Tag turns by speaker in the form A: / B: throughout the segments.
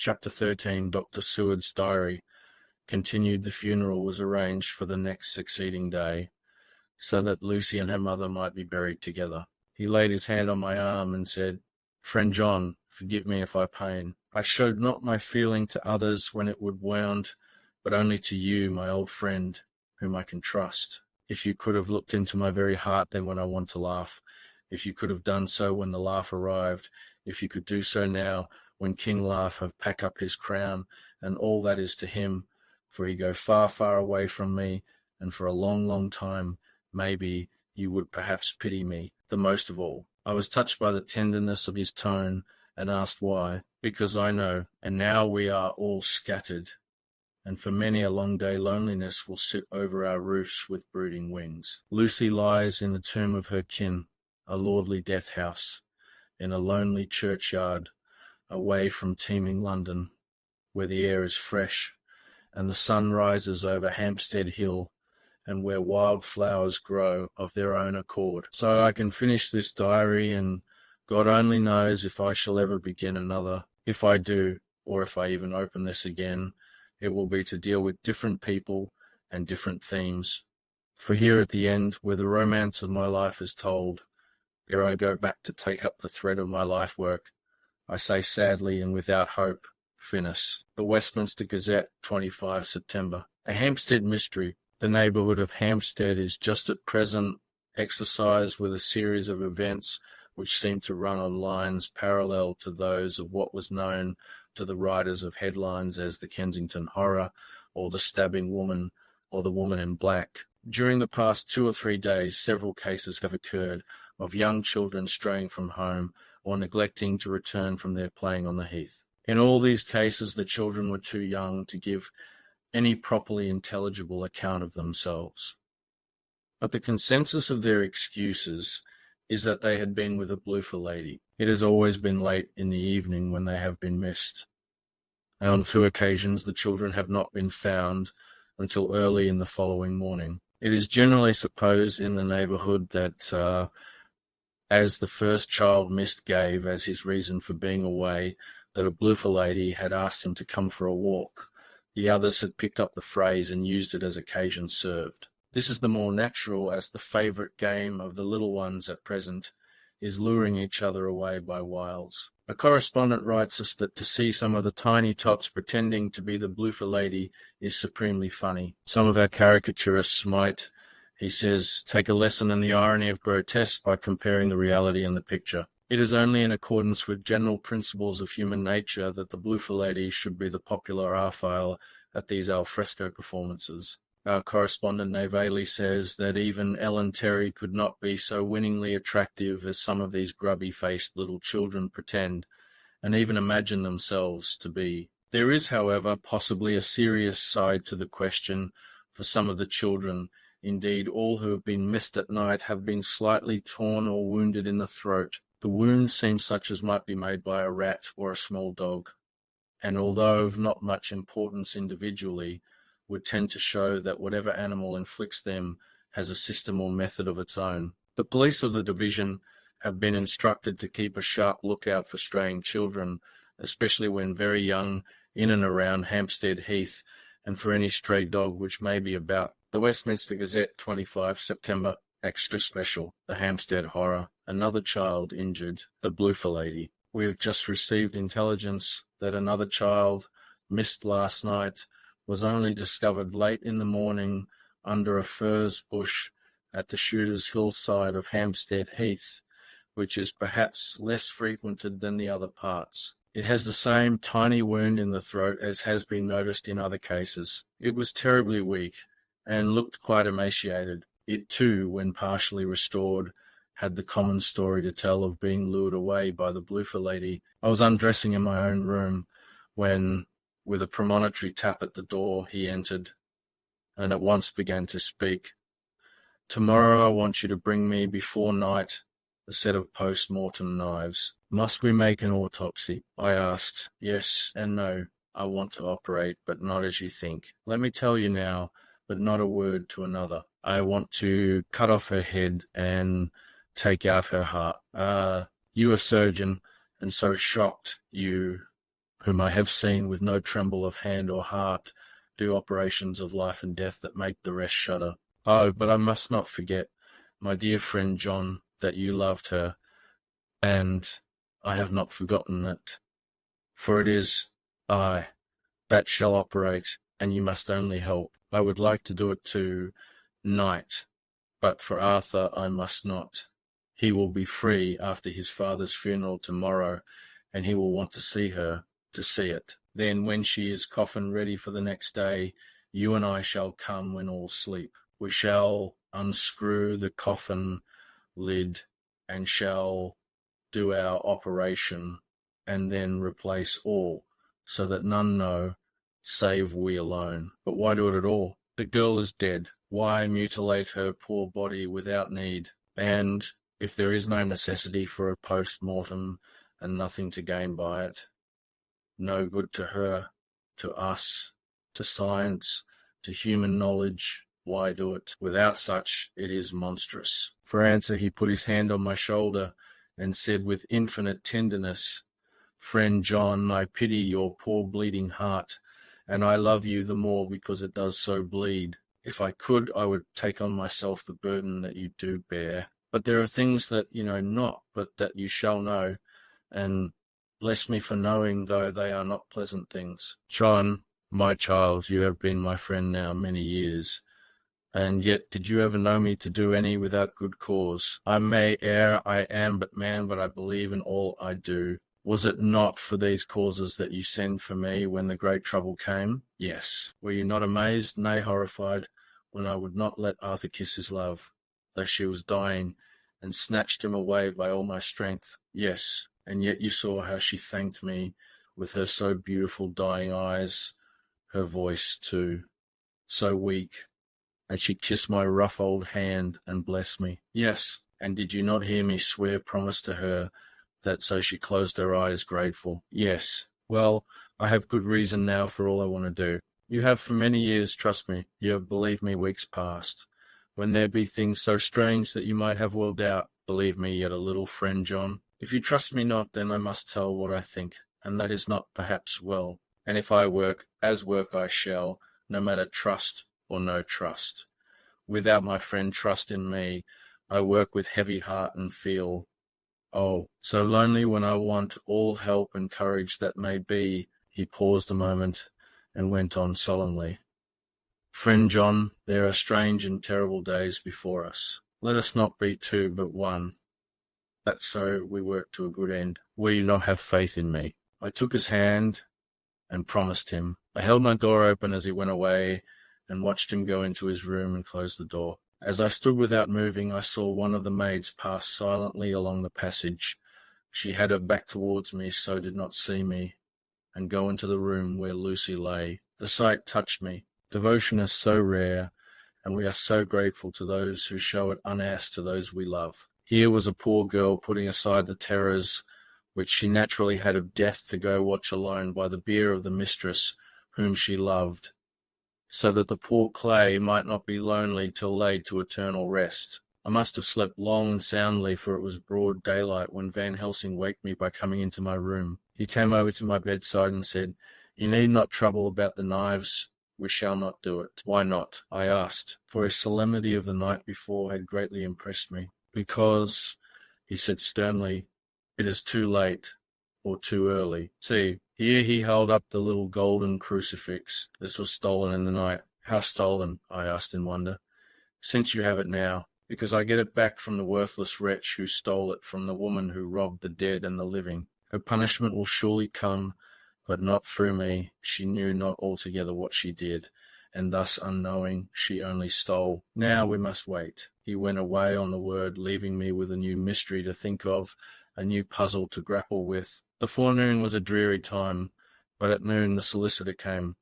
A: Chapter 13, Dr. Seward's Diary. Continued. The funeral was arranged for the next succeeding day, so that Lucy and her mother might be buried together. He laid his hand on my arm and said, "Friend John, forgive me if I pain. I showed not my feeling to others when it would wound, but only to you, my old friend, whom I can trust. If you could have looked into my very heart then when I want to laugh, if you could have done so when the laugh arrived, if you could do so now, when King Laugh have packed up his crown, and all that is to him, for he go far, far away from me, and for a long, long time, maybe you would perhaps pity me the most of all." I was touched by the tenderness of his tone, and asked why. "Because I know, and now we are all scattered, and for many a long day loneliness will sit over our roofs with brooding wings. Lucy lies in the tomb of her kin, a lordly death house, in a lonely churchyard, away from teeming London, where the air is fresh, and the sun rises over Hampstead Hill, and where wild flowers grow of their own accord." So I can finish this diary, and God only knows if I shall ever begin another. If I do, or if I even open this again, it will be to deal with different people and different themes. For here at the end, where the romance of my life is told, ere I go back to take up the thread of my life work, I say sadly and without hope, finis. The Westminster Gazette, 25 September. A Hampstead mystery. The neighbourhood of Hampstead is just at present exercised with a series of events which seem to run on lines parallel to those of what was known to the writers of headlines as the Kensington Horror, or the Stabbing Woman, or the Woman in Black. During the past 2 or 3 days, several cases have occurred of young children straying from home or neglecting to return from their playing on the heath. In all these cases, the children were too young to give any properly intelligible account of themselves. But the consensus of their excuses is that they had been with a bloofer lady. It has always been late in the evening when they have been missed, and on 2 occasions the children have not been found until early in the following morning. It is generally supposed in the neighbourhood that as the first child missed gave as his reason for being away that a bloofer lady had asked him to come for a walk, the others had picked up the phrase and used it as occasion served. This is the more natural, as the favourite game of the little ones at present is luring each other away by wiles. A correspondent writes us that to see some of the tiny tots pretending to be the bloofer lady is supremely funny. Some of our caricaturists might, he says, take a lesson in the irony of grotesque by comparing the reality and the picture. It is only in accordance with general principles of human nature that the bloofer lady should be the popular Raphael at these alfresco performances. Our correspondent Navali says that even Ellen Terry could not be so winningly attractive as some of these grubby-faced little children pretend, and even imagine themselves to be. There is, however, possibly a serious side to the question for some of the children. Indeed, all who have been missed at night have been slightly torn or wounded in the throat. The wounds seem such as might be made by a rat or a small dog, and although of not much importance individually, would tend to show that whatever animal inflicts them has a system or method of its own. The police of the division have been instructed to keep a sharp lookout for straying children, especially when very young, in and around Hampstead Heath, and for any stray dog which may be about. The Westminster Gazette, 25 September. Extra special. The Hampstead Horror. Another child injured. The bloofer lady. We have just received intelligence that another child, missed last night, was only discovered late in the morning under a furze bush at the Shooter's Hillside of Hampstead Heath, which is perhaps less frequented than the other parts. It has the same tiny wound in the throat as has been noticed in other cases. It was terribly weak, and looked quite emaciated. It too, when partially restored, had the common story to tell of being lured away by the bloofer lady. I was undressing in my own room when, with a premonitory tap at the door, he entered, and at once began to speak. "Tomorrow I want you to bring me before night a set of post-mortem knives. Must we make an autopsy?" I asked. "Yes and no. I want to operate, but not as you think. Let me tell you now, but not a word to another. I want to cut off her head and take out her heart. You a surgeon, and so shocked you whom I have seen with no tremble of hand or heart do operations of life and death that make the rest shudder. Oh, but I must not forget, my dear friend John, that you loved her, and I have not forgotten it. For it is I that shall operate, and you must only help. I would like to do it to-night, but for Arthur I must not. He will be free after his father's funeral tomorrow, and he will want to see her, to see it. Then, when she is coffin ready for the next day, you and I shall come when all sleep. We shall unscrew the coffin lid and shall do our operation, and then replace all, so that none know, save we alone. But why do it at all? The girl is dead. Why mutilate her poor body without need? And if there is no necessity for a post-mortem and nothing to gain by it, no good to her, to us, to science, to human knowledge, why do it? Without such, it is monstrous. For answer, he put his hand on my shoulder and said with infinite tenderness, Friend John, I pity your poor bleeding heart, and I love you the more because it does so bleed. If I could, I would take on myself the burden that you do bear. But there are things that you know not, but that you shall know, and bless me for knowing, though they are not pleasant things. John, my child, you have been my friend now many years, and yet did you ever know me to do any without good cause? I may err, I am but man, but I believe in all I do. Was it not for these causes that you sent for me when the great trouble came? Yes. Were you not amazed, nay horrified, when I would not let Arthur kiss his love, though she was dying, and snatched him away by all my strength? Yes. And yet you saw how she thanked me with her so beautiful dying eyes, her voice too, so weak, and she kissed my rough old hand and blessed me. Yes. And did you not hear me swear promise to her that so she closed her eyes grateful? Yes. Well, I have good reason now for all I want to do. You have for many years, trust me, you have believed me weeks past. When there be things so strange that you might have well doubt, believe me yet a little, friend John. If you trust me not, then I must tell what I think, and that is not perhaps well. And if I work, as work I shall, no matter trust or no trust. Without my friend trust in me, I work with heavy heart and feel, oh, so lonely when I want all help and courage that may be. He paused a moment and went on solemnly. Friend John, there are strange and terrible days before us. Let us not be two but one, that so we work to a good end. Will you not have faith in me? I took his hand and promised him. I held my door open as he went away and watched him go into his room and close the door. As I stood without moving, I saw one of the maids pass silently along the passage. She had her back towards me, so did not see me, and go into the room where Lucy lay. The sight touched me. Devotion is so rare, and we are so grateful to those who show it unasked to those we love. Here was a poor girl putting aside the terrors which she naturally had of death to go watch alone by the bier of the mistress whom she loved, so that the poor clay might not be lonely till laid to eternal rest. I must have slept long and soundly, for it was broad daylight when Van Helsing waked me by coming into my room. He came over to my bedside and said, You need not trouble about the knives. We shall not do it. Why not? I asked, for his solemnity of the night before had greatly impressed me. Because, he said sternly, it is too late, or too early. See, here he held up the little golden crucifix. This was stolen in the night. How stolen? I asked in wonder. Since you have it now, because I get it back from the worthless wretch who stole it from the woman who robbed the dead and the living. Her punishment will surely come, but not through me. She knew not altogether what she did, and thus unknowing, she only stole. Now we must wait. He went away on the word, leaving me with a new mystery to think of, a new puzzle to grapple with. The forenoon was a dreary time, but at noon the solicitor came.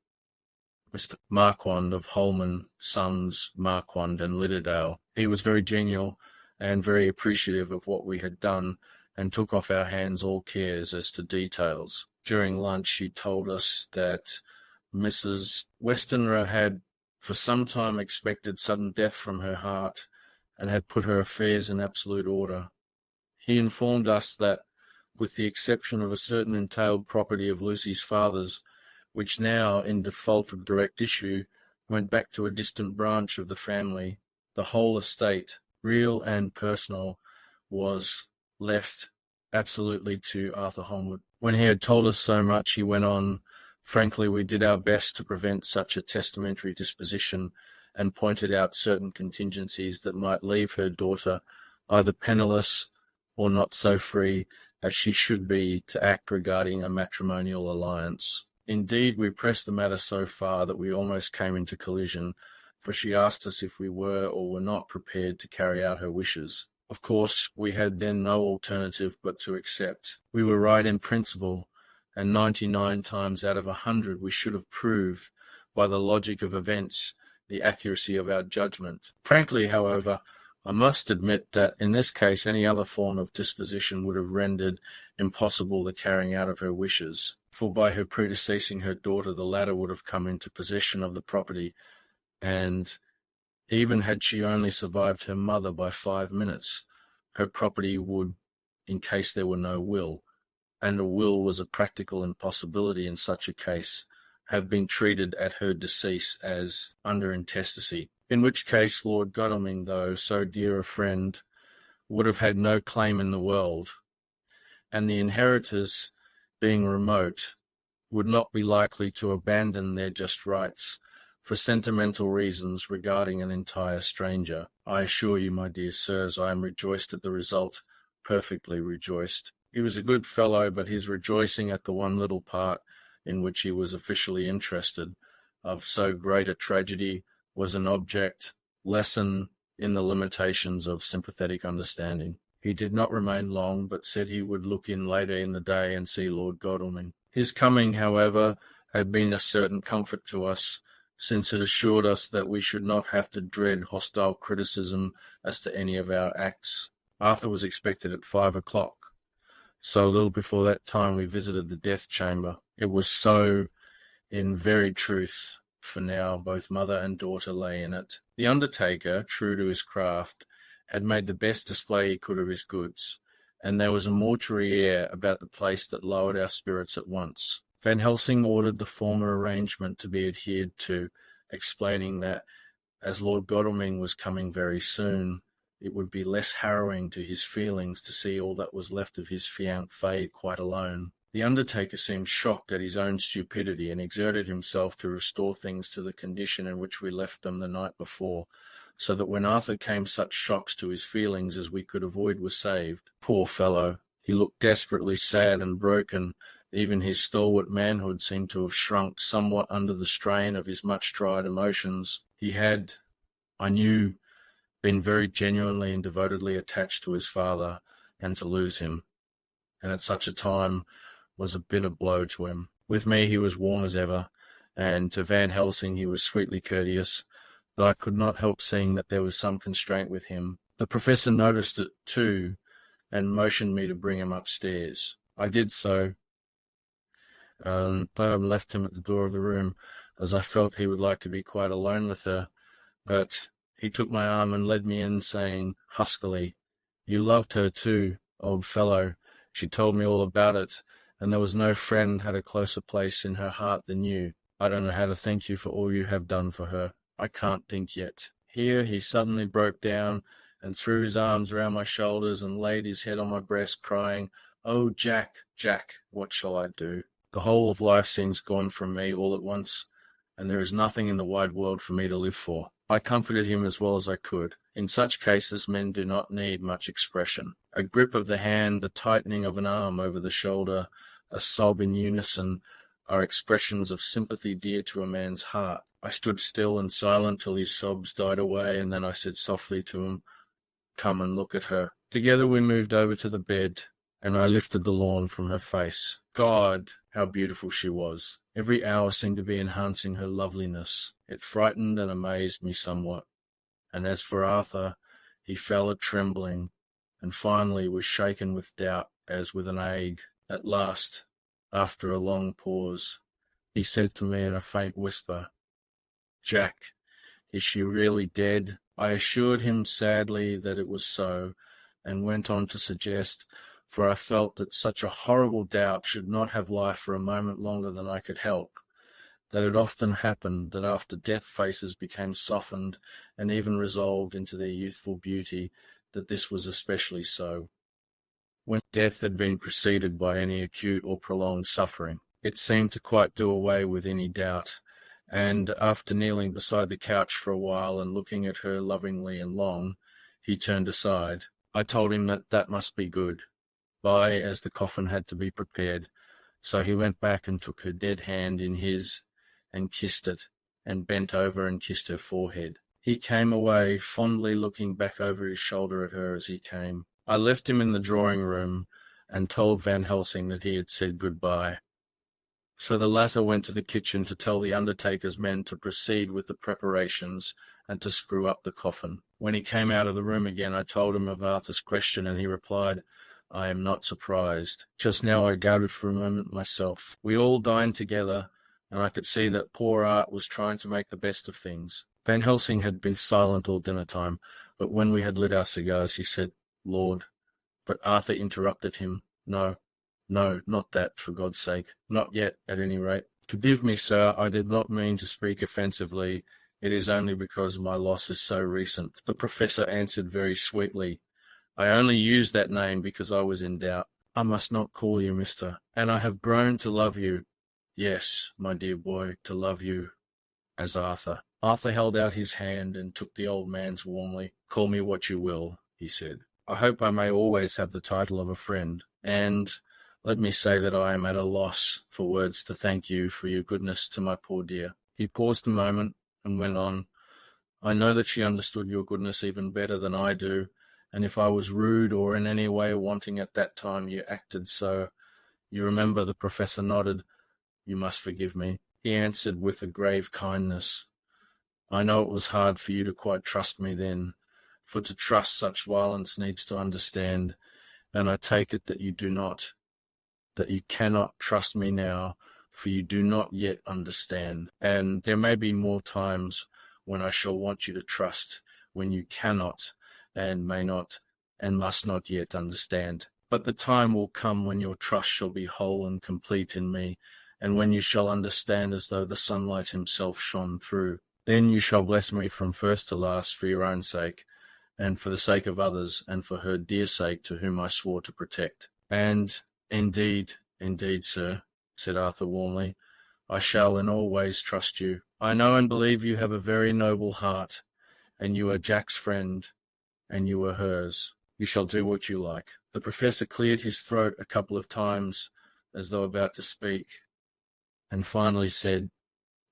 A: Mr. Marquand of Holman, Sons, Marquand and Lidderdale. He was very genial and very appreciative of what we had done, and took off our hands all cares as to details. During lunch he told us that Mrs. Westenra had for some time expected sudden death from her heart, and had put her affairs in absolute order. He informed us that with the exception of a certain entailed property of Lucy's father's, which now, in default of direct issue, went back to a distant branch of the family. The whole estate, real and personal, was left absolutely to Arthur Holmwood. When he had told us so much, he went on, "Frankly, we did our best to prevent such a testamentary disposition, and pointed out certain contingencies that might leave her daughter either penniless or not so free as she should be to act regarding a matrimonial alliance. Indeed, we pressed the matter so far that we almost came into collision, for she asked us if we were or were not prepared to carry out her wishes. Of course, we had then no alternative but to accept. We were right in principle, and 99 times out of 100 we should have proved, by the logic of events, the accuracy of our judgment. Frankly, however, I must admit that in this case any other form of disposition would have rendered impossible the carrying out of her wishes, for by her predeceasing her daughter the latter would have come into possession of the property, and even had she only survived her mother by 5 minutes, her property would, in case there were no will, and a will was a practical impossibility in such a case, have been treated at her decease as under intestacy, in which case Lord Godalming, though so dear a friend, would have had no claim in the world, and the inheritors, being remote, would not be likely to abandon their just rights for sentimental reasons regarding an entire stranger. I assure you, my dear sirs, I am rejoiced at the result, perfectly rejoiced. He was a good fellow, but his rejoicing at the one little part in which he was officially interested of so great a tragedy was an object lesson in the limitations of sympathetic understanding. He did not remain long, but said he would look in later in the day and see Lord Godalming. His coming, however, had been a certain comfort to us, since it assured us that we should not have to dread hostile criticism as to any of our acts. Arthur was expected at 5 o'clock. So a little before that time we visited the death chamber. It was so in very truth, for now both mother and daughter lay in it. The undertaker, true to his craft, had made the best display he could of his goods, and there was a mortuary air about the place that lowered our spirits at once. Van Helsing ordered the former arrangement to be adhered to, explaining that, as Lord Godalming was coming very soon, it would be less harrowing to his feelings to see all that was left of his fiancée fade quite alone. The undertaker seemed shocked at his own stupidity, and exerted himself to restore things to the condition in which we left them the night before, so that when Arthur came such shocks to his feelings as we could avoid were saved. Poor fellow! He looked desperately sad and broken. Even his stalwart manhood seemed to have shrunk somewhat under the strain of his much-tried emotions. He had, I knew, been very genuinely and devotedly attached to his father, and to lose him, and at such a time, was a bitter blow to him. With me he was warm as ever, and to Van Helsing he was sweetly courteous, but I could not help seeing that there was some constraint with him. The professor noticed it too, and motioned me to bring him upstairs. I did so, but I left him at the door of the room, as I felt he would like to be quite alone with her, but he took my arm and led me in, saying huskily, "You loved her too, old fellow. She told me all about it, and there was no friend had a closer place in her heart than you. I don't know how to thank you for all you have done for her. I can't think yet." Here he suddenly broke down, and threw his arms round my shoulders, and laid his head on my breast, crying, "Oh, Jack, Jack, what shall I do? The whole of life seems gone from me all at once, and there is nothing in the wide world for me to live for." I comforted him as well as I could. In such cases men do not need much expression. A grip of the hand, the tightening of an arm over the shoulder, a sob in unison, are expressions of sympathy dear to a man's heart. I stood still and silent till his sobs died away, and then I said softly to him, "Come and look at her." Together we moved over to the bed, and I lifted the lawn from her face. God, how beautiful she was! Every hour seemed to be enhancing her loveliness. It frightened and amazed me somewhat. And as for Arthur, he fell a-trembling, and finally was shaken with doubt as with an ague. At last, after a long pause, he said to me in a faint whisper, "Jack, is she really dead?" I assured him sadly that it was so, and went on to suggest, for I felt that such a horrible doubt should not have life for a moment longer than I could help, that it often happened that after death faces became softened and even resolved into their youthful beauty, that this was especially so. When death had been preceded by any acute or prolonged suffering, it seemed to quite do away with any doubt, and after kneeling beside the couch for a while and looking at her lovingly and long, he turned aside. I told him that that must be good, as the coffin had to be prepared, so he went back and took her dead hand in his, and kissed it, and bent over and kissed her forehead. He came away, fondly looking back over his shoulder at her as he came. I left him in the drawing-room, and told Van Helsing that he had said good-bye. So the latter went to the kitchen to tell the undertaker's men to proceed with the preparations and to screw up the coffin. When he came out of the room again, I told him of Arthur's question, and he replied, "I am not surprised. Just now I doubted for a moment myself." We all dined together, and I could see that poor Art was trying to make the best of things. Van Helsing had been silent all dinner time, but when we had lit our cigars, he said, "Lord," but Arthur interrupted him. No, not that, for God's sake. Not yet, at any rate. Forgive me, sir, I did not mean to speak offensively. It is only because my loss is so recent. The professor answered very sweetly. I only used that name because I was in doubt. I must not call you Mr. And I have grown to love you. Yes, my dear boy, to love you as Arthur. Arthur held out his hand and took the old man's warmly. Call me what you will, he said. I hope I may always have the title of a friend, and let me say that I am at a loss for words to thank you for your goodness to my poor dear. He paused a moment and went on. I know that she understood your goodness even better than I do, and if I was rude or in any way wanting at that time, you acted so. You remember, the professor nodded. You must forgive me. He answered with a grave kindness. I know it was hard for you to quite trust me then, for to trust such violence needs to understand, and I take it that you do not, that you cannot trust me now, for you do not yet understand, and there may be more times when I shall want you to trust, when you cannot, and may not, and must not yet understand. But the time will come when your trust shall be whole and complete in me, and when you shall understand as though the sunlight himself shone through. Then you shall bless me from first to last for your own sake, and for the sake of others, and for her dear sake to whom I swore to protect. And indeed, sir, said Arthur warmly, I shall in all ways trust you. I know and believe you have a very noble heart, and you are Jack's friend, and you are hers. You shall do what you like. The professor cleared his throat a couple of times, as though about to speak, and finally said,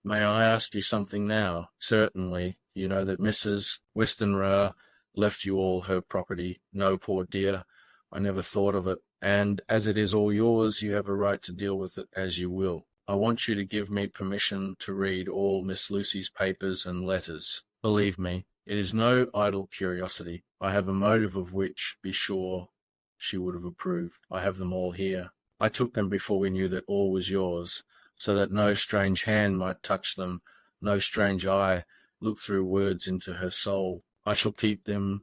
A: May I ask you something now? Certainly. You know that Mrs. Westenra left you all her property. No, poor dear, I never thought of it. And as it is all yours, you have a right to deal with it as you will. I want you to give me permission to read all Miss Lucy's papers and letters. Believe me, it is no idle curiosity. I have a motive of which, be sure, she would have approved. I have them all here. I took them before we knew that all was yours, so that no strange hand might touch them, no strange eye look through words into her soul. I shall keep them,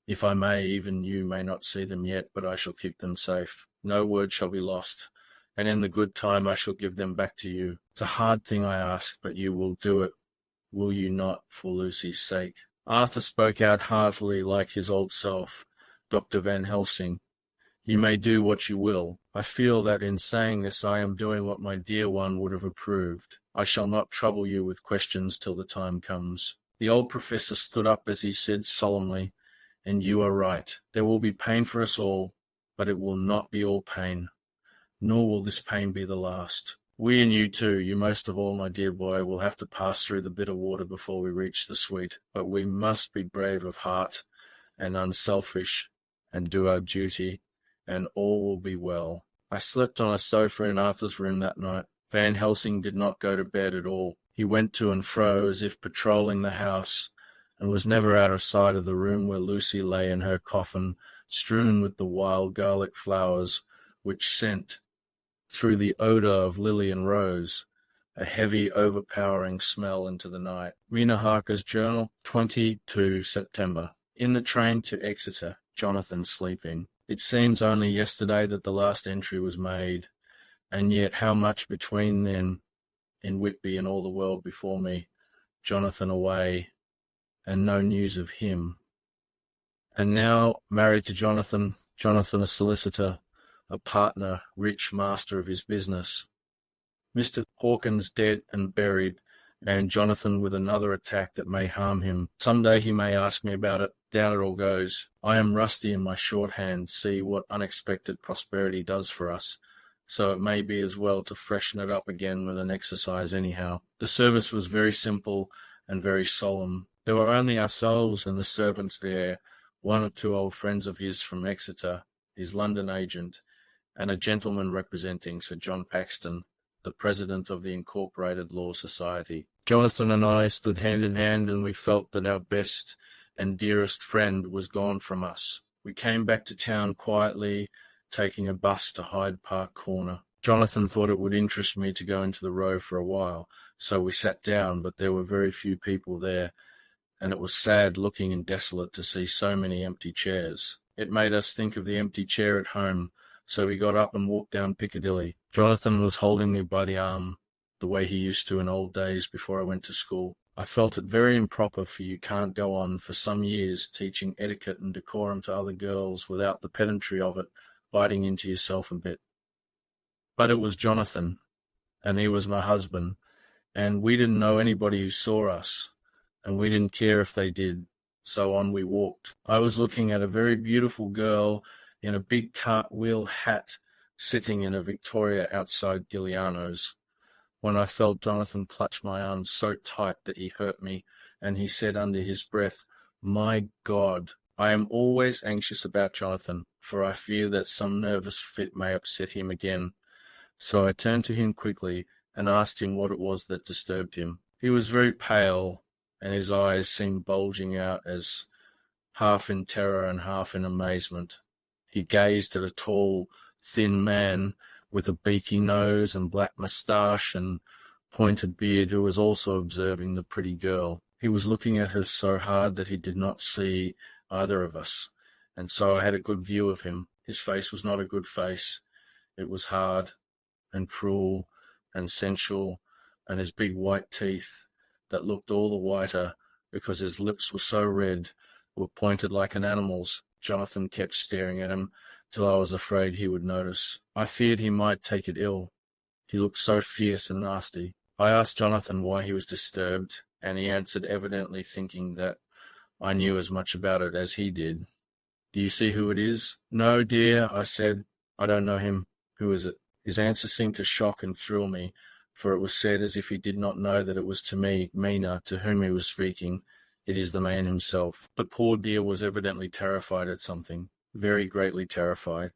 A: if I may, even you may not see them yet, but I shall keep them safe. No word shall be lost, and in the good time I shall give them back to you. It's a hard thing I ask, but you will do it, will you not, for Lucy's sake? Arthur spoke out heartily like his old self, Dr. Van Helsing. You may do what you will. I feel that in saying this I am doing what my dear one would have approved. I shall not trouble you with questions till the time comes. The old professor stood up as he said solemnly, and you are right. There will be pain for us all, but it will not be all pain, nor will this pain be the last. We and you too, you most of all, my dear boy, will have to pass through the bitter water before we reach the sweet, but we must be brave of heart and unselfish and do our duty, and all will be well. I slept on a sofa in Arthur's room that night. Van Helsing did not go to bed at all. He went to and fro as if patrolling the house, and was never out of sight of the room where Lucy lay in her coffin, strewn with the wild garlic flowers, which sent, through the odour of lily and rose, a heavy, overpowering smell into the night. Rena Harker's Journal, 22 September. In the train to Exeter, Jonathan sleeping. It seems only yesterday that the last entry was made, and yet how much between then in Whitby and all the world before me, Jonathan away, and no news of him. And now married to Jonathan a solicitor, a partner, rich master of his business. Mr. Hawkins dead and buried, and Jonathan with another attack that may harm him. Some day he may ask me about it. Down it all goes. I am rusty in my shorthand, see what unexpected prosperity does for us, so it may be as well to freshen it up again with an exercise anyhow. The service was very simple and very solemn. There were only ourselves and the servants there, one or two old friends of his from Exeter, his London agent, and a gentleman representing Sir John Paxton, the president of the Incorporated Law Society. Jonathan and I stood hand in hand, and we felt that our best and dearest friend was gone from us. We came back to town quietly, taking a bus to Hyde Park Corner. Jonathan thought it would interest me to go into the Row for a while, so we sat down, but there were very few people there, and it was sad looking and desolate to see so many empty chairs. It made us think of the empty chair at home, so we got up and walked down Piccadilly. Jonathan was holding me by the arm, the way he used to in old days before I went to school. I felt it very improper, for you can't go on for some years teaching etiquette and decorum to other girls without the pedantry of it biting into yourself a bit. But it was Jonathan, and he was my husband, and we didn't know anybody who saw us, and we didn't care if they did, so on we walked. I was looking at a very beautiful girl in a big cartwheel hat sitting in a Victoria outside Giuliano's, when I felt Jonathan clutch my arm so tight that he hurt me, and he said under his breath, "My God, I am always anxious about Jonathan, for I fear that some nervous fit may upset him again." So I turned to him quickly and asked him what it was that disturbed him. He was very pale, and his eyes seemed bulging out as half in terror and half in amazement. He gazed at a tall, thin man with a beaky nose and black moustache and pointed beard, who was also observing the pretty girl. He was looking at her so hard that he did not see either of us, and so I had a good view of him. His face was not a good face. It was hard and cruel and sensual, and his big white teeth, that looked all the whiter because his lips were so red, were pointed like an animal's. Jonathan kept staring at him till I was afraid he would notice. I feared he might take it ill. He looked so fierce and nasty. I asked Jonathan why he was disturbed, and he answered, evidently thinking that I knew as much about it as he did. "Do you see who it is?" "No, dear," I said. "I don't know him." "Who is it?" His answer seemed to shock and thrill me, for it was said as if he did not know that it was to me, Mina, to whom he was speaking. "It is the man himself." But poor dear was evidently terrified at something, very greatly terrified.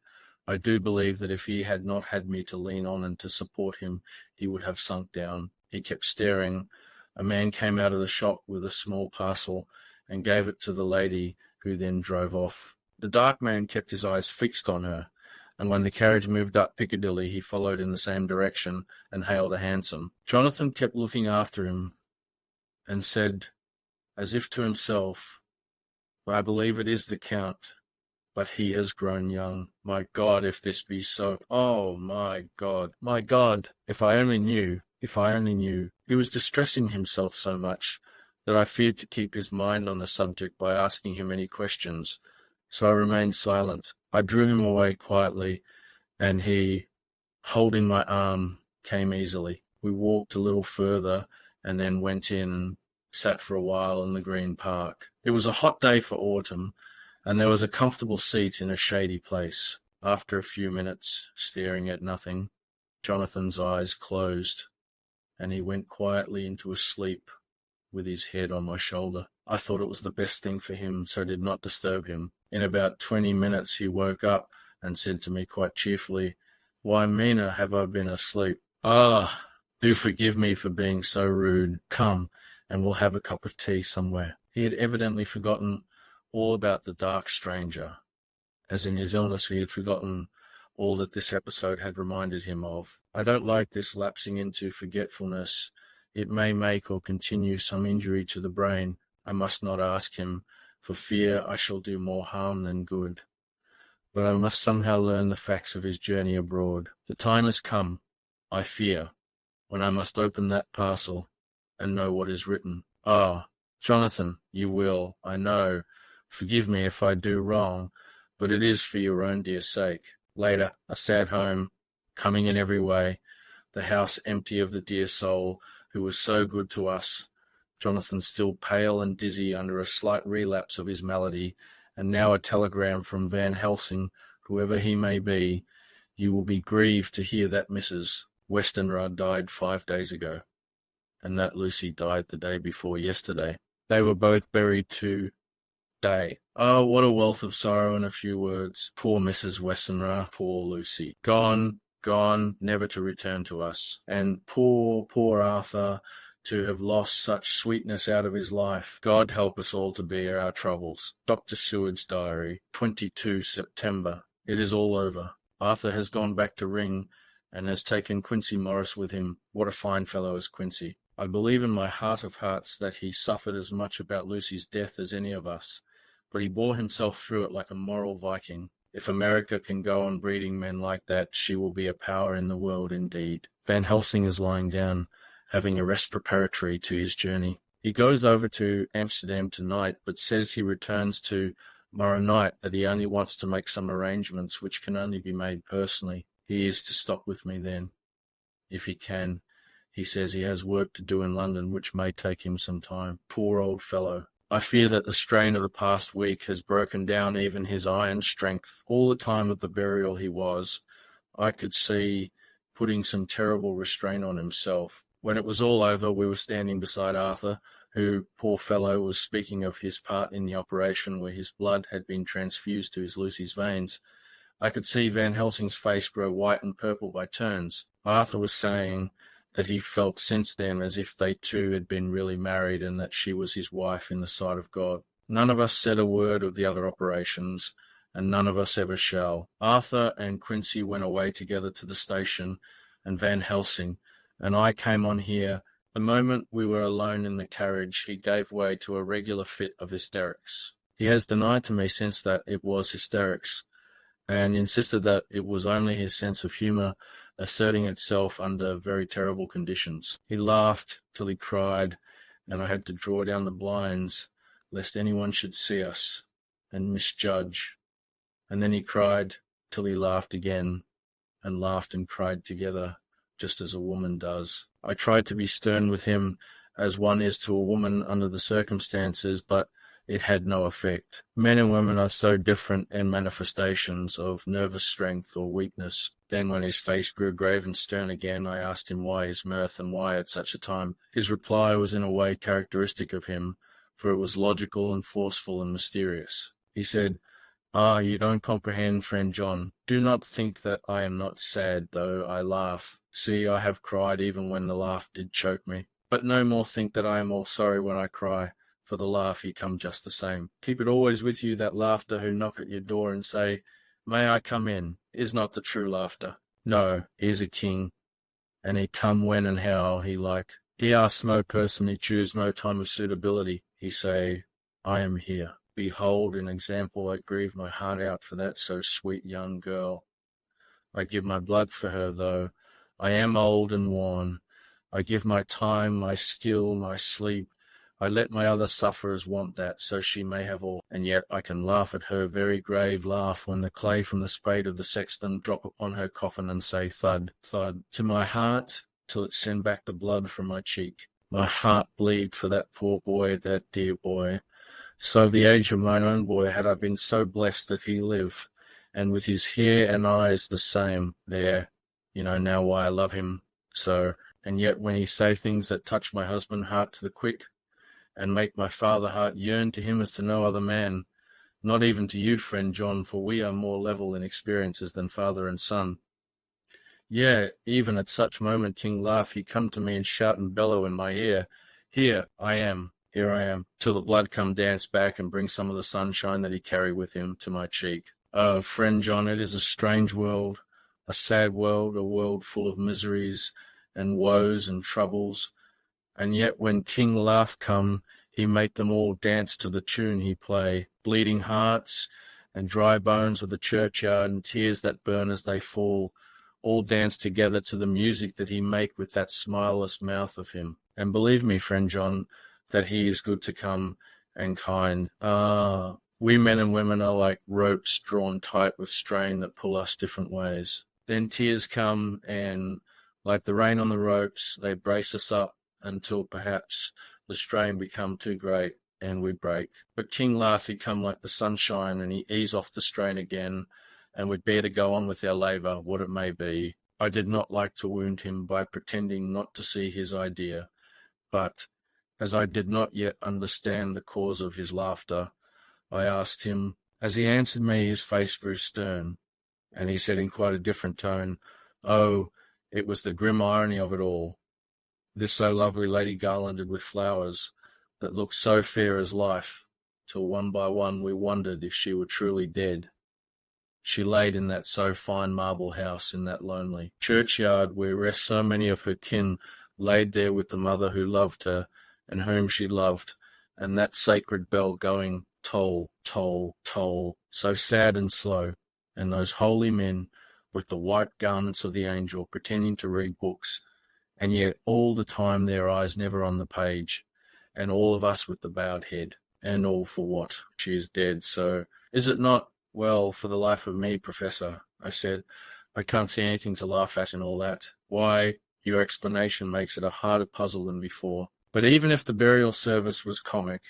A: I do believe that if he had not had me to lean on and to support him, he would have sunk down. He kept staring. A man came out of the shop with a small parcel and gave it to the lady, who then drove off. The dark man kept his eyes fixed on her, and when the carriage moved up Piccadilly, he followed in the same direction and hailed a hansom. Jonathan kept looking after him and said, as if to himself, "I believe it is the Count, but he has grown young. My God, if this be so! Oh, my God, my God! If I only knew, if I only knew!" He was distressing himself so much that I feared to keep his mind on the subject by asking him any questions, so I remained silent. I drew him away quietly, and he, holding my arm, came easily. We walked a little further, and then went in and sat for a while in the Green Park. It was a hot day for autumn, and there was a comfortable seat in a shady place. After a few minutes, staring at nothing, Jonathan's eyes closed, and he went quietly into a sleep with his head on my shoulder. I thought it was the best thing for him, so did not disturb him. In about 20 minutes he woke up and said to me quite cheerfully, "Why, Mina, have I been asleep?" "Ah, do forgive me for being so rude. Come, and we'll have a cup of tea somewhere." He had evidently forgotten all about the dark stranger, as in his illness he had forgotten all that this episode had reminded him of. I don't like this lapsing into forgetfulness. It may make or continue some injury to the brain. I must not ask him, for fear I shall do more harm than good. but I must somehow learn the facts of his journey abroad. The time has come, I fear, when I must open that parcel and know what is written. Ah, Jonathan, you will, I know, forgive me if I do wrong, but it is for your own dear sake. Later, a sad home, coming in every way, the house empty of the dear soul who was so good to us. Jonathan still pale and dizzy under a slight relapse of his malady, and now a telegram from Van Helsing, whoever he may be. You will be grieved to hear that Mrs. Westenra died 5 days ago, and that Lucy died the day before yesterday. They were both buried today. Oh, what a wealth of sorrow in a few words. Poor Mrs. Westenra, poor Lucy. Gone, never to return to us. And poor Arthur, to have lost such sweetness out of his life. God help us all to bear our troubles. Dr. Seward's diary, 22 September. It is all over. Arthur has gone back to Ring, and has taken Quincy Morris with him. What a fine fellow is Quincy. I believe in my heart of hearts that he suffered as much about Lucy's death as any of us, but he bore himself through it like a moral Viking. If America can go on breeding men like that, she will be a power in the world indeed. Van Helsing is lying down, having a rest preparatory to his journey. He goes over to Amsterdam tonight, but says he returns tomorrow night, that he only wants to make some arrangements which can only be made personally. He is to stop with me then, if he can. He says he has work to do in London, which may take him some time. Poor old fellow. I fear that the strain of the past week has broken down even his iron strength. All the time of the burial I could see, putting some terrible restraint on himself. When it was all over, we were standing beside Arthur, who, poor fellow, was speaking of his part in the operation where his blood had been transfused to his Lucy's veins. I could see Van Helsing's face grow white and purple by turns. Arthur was saying that he felt since then as if they two had been really married, and that she was his wife in the sight of God. None of us said a word of the other operations, and none of us ever shall. Arthur and Quincy went away together to the station, and Van Helsing, and I came on here. The moment we were alone in the carriage, he gave way to a regular fit of hysterics. He has denied to me since that it was hysterics, and insisted that it was only his sense of humour asserting itself under very terrible conditions. He laughed till he cried, and I had to draw down the blinds, lest anyone should see us and misjudge. And then he cried till he laughed again, and laughed and cried together, just as a woman does. I tried to be stern with him, as one is to a woman under the circumstances, but it had no effect. Men and women are so different in manifestations of nervous strength or weakness. Then when his face grew grave and stern again, I asked him why his mirth and why at such a time. His reply was in a way characteristic of him, for it was logical and forceful and mysterious. He said, "Ah, you don't comprehend, friend John. Do not think that I am not sad, though I laugh. See, I have cried even when the laugh did choke me. But no more think that I am all sorry when I cry, for the laugh he come just the same. Keep it always with you, that laughter who knock at your door and say, 'May I come in?' is not the true laughter. No, he is a king, and he come when and how he like. He asks no person, he choose no time of suitability. He say, 'I am here.' Behold an example that grieved my heart out for that so sweet young girl. I give my blood for her, though I am old and worn. I give my time, my skill, my sleep. I let my other sufferers want that, so she may have all. And yet I can laugh at her very grave laugh when the clay from the spade of the sexton drop upon her coffin and say thud, thud, to my heart, till it send back the blood from my cheek. My heart bleed for that poor boy, that dear boy. So the age of mine own boy had I been so blessed that he live, and with his hair and eyes the same. There, you know now why I love him so. And yet when he say things that touch my husband heart to the quick, and make my father heart yearn to him as to no other man, not even to you, friend John, for we are more level in experiences than father and son. Yea, even at such moment King laugh, he come to me and shout and bellow in my ear, here I am, till the blood come dance back and bring some of the sunshine that he carry with him to my cheek. Oh, friend John, it is a strange world, a sad world, a world full of miseries and woes and troubles, and yet when King Laugh come, he make them all dance to the tune he play. Bleeding hearts and dry bones of the churchyard, and tears that burn as they fall, all dance together to the music that he make with that smileless mouth of him. And believe me, friend John, that he is good to come and kind. We men and women are like ropes drawn tight with strain that pull us different ways. Then tears come, and like the rain on the ropes, they brace us up until perhaps the strain become too great and we break. But King Laffy come like the sunshine, and he ease off the strain again, and we'd bear to go on with our labour, what it may be. I did not like to wound him by pretending not to see his idea, but as I did not yet understand the cause of his laughter, I asked him. As he answered me, his face grew stern, and he said in quite a different tone, "Oh, it was the grim irony of it all. This so lovely lady garlanded with flowers, that looked so fair as life, till one by one we wondered if she were truly dead. She laid in that so fine marble house in that lonely churchyard where rest so many of her kin, laid there with the mother who loved her, and whom she loved, and that sacred bell going toll, toll, toll, so sad and slow, and those holy men with the white garments of the angel pretending to read books, and yet all the time their eyes never on the page, and all of us with the bowed head. And all for what? She is dead, so is it not? Well, for the life of me, Professor, I said, I can't see anything to laugh at in all that. Why, your explanation makes it a harder puzzle than before. But even if the burial service was comic,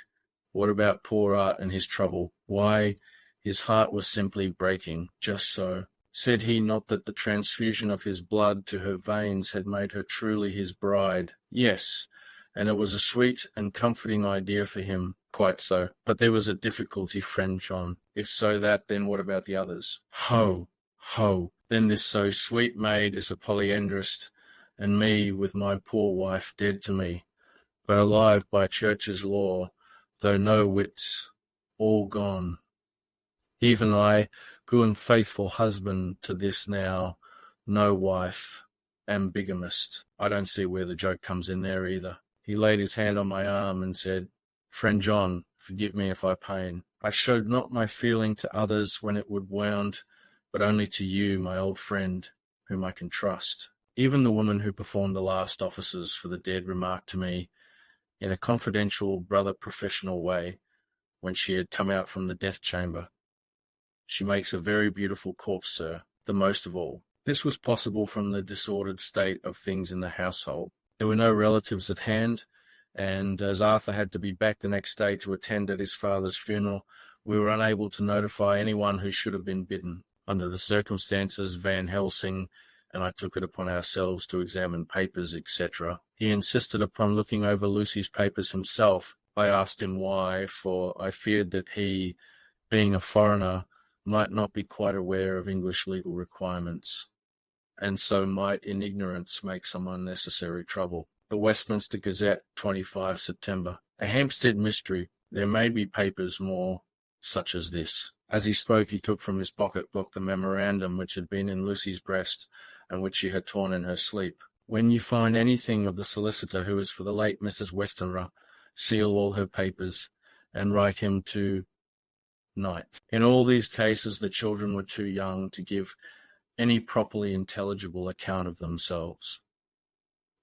A: what about poor Art and his trouble? Why, his heart was simply breaking, just so. Said he not that the transfusion of his blood to her veins had made her truly his bride? Yes, and it was a sweet and comforting idea for him. Quite so. But there was a difficulty, friend John. If so that, then what about the others? Ho, ho, then this so sweet maid is a polyandrist, and me with my poor wife dead to me, but alive by church's law, though no wits, all gone. Even I, who am faithful husband to this now, no wife, am bigamist. I don't see where the joke comes in there either. He laid his hand on my arm and said, Friend John, forgive me if I pain. I showed not my feeling to others when it would wound, but only to you, my old friend, whom I can trust. Even the woman who performed the last offices for the dead remarked to me, in a confidential, brother professional way, when she had come out from the death chamber, She makes a very beautiful corpse, sir, the most of all. This was possible from the disordered state of things in the household. There were no relatives at hand, and as Arthur had to be back the next day to attend at his father's funeral, we were unable to notify anyone who should have been bidden. Under the circumstances, Van Helsing and I took it upon ourselves to examine papers, etc. He insisted upon looking over Lucy's papers himself. I asked him why, for I feared that he, being a foreigner, might not be quite aware of English legal requirements, and so might in ignorance make some unnecessary trouble. The Westminster Gazette, 25 September. A Hampstead mystery. There may be papers more such as this. As he spoke, he took from his pocket-book the memorandum which had been in Lucy's breast and which she had torn in her sleep. When you find anything of the solicitor who is for the late Mrs. Westenra, seal all her papers and write him to Knight. In all these cases, the children were too young to give any properly intelligible account of themselves.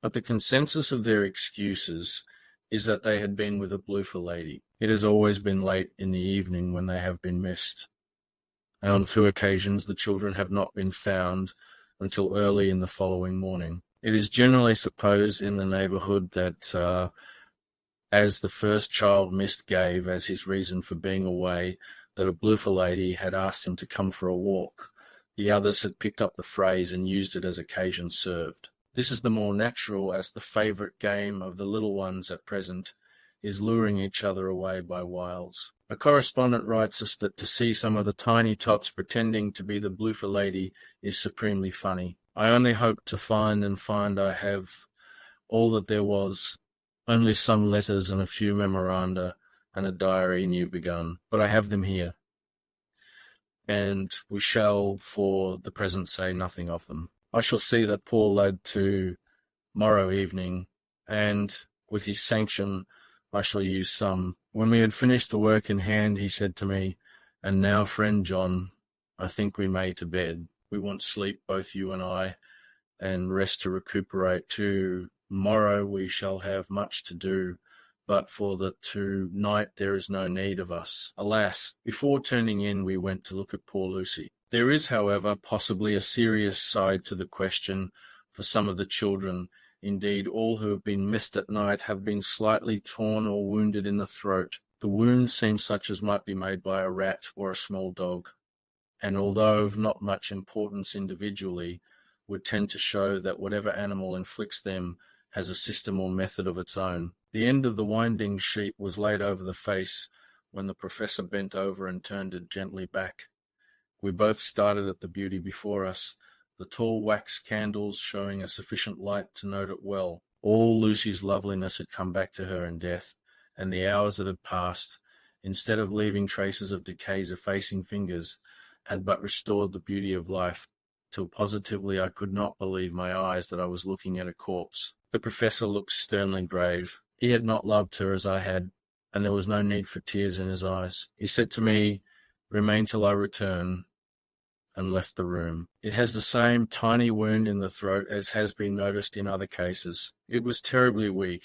A: But the consensus of their excuses is that they had been with a Bloofer lady. It has always been late in the evening when they have been missed, and on 2 occasions the children have not been found until early in the following morning. It is generally supposed in the neighbourhood that as the first child missed gave as his reason for being away that a Bloofer lady had asked him to come for a walk, the others had picked up the phrase and used it as occasion served. This is the more natural, as the favourite game of the little ones at present is luring each other away by wiles. A correspondent writes us that to see some of the tiny tots pretending to be the Bloofer lady is supremely funny. I only hope to find I have all that there was, only some letters and a few memoranda and a diary new begun, but I have them here, and we shall for the present say nothing of them. I shall see that poor lad to morrow evening, and with his sanction I shall use some. When we had finished the work in hand, he said to me, And now, friend John, I think we may to bed. We want sleep, both you and I, and rest to recuperate. Tomorrow we shall have much to do, but for the tonight there is no need of us. Alas, before turning in we went to look at poor Lucy. There is, however, possibly a serious side to the question for some of the children. Indeed, all who have been missed at night have been slightly torn or wounded in the throat. The wounds seem such as might be made by a rat or a small dog, and although of not much importance individually, would tend to show that whatever animal inflicts them has a system or method of its own. The end of the winding sheet was laid over the face when the professor bent over and turned it gently back. We both started at the beauty before us, the tall wax candles showing a sufficient light to note it well. All Lucy's loveliness had come back to her in death, and the hours that had passed, instead of leaving traces of decay's effacing fingers, had but restored the beauty of life, till positively I could not believe my eyes that I was looking at a corpse. The professor looked sternly grave. He had not loved her as I had, and there was no need for tears in his eyes. He said to me, "Remain till I return," and left the room. It has the same tiny wound in the throat as has been noticed in other cases. It was terribly weak,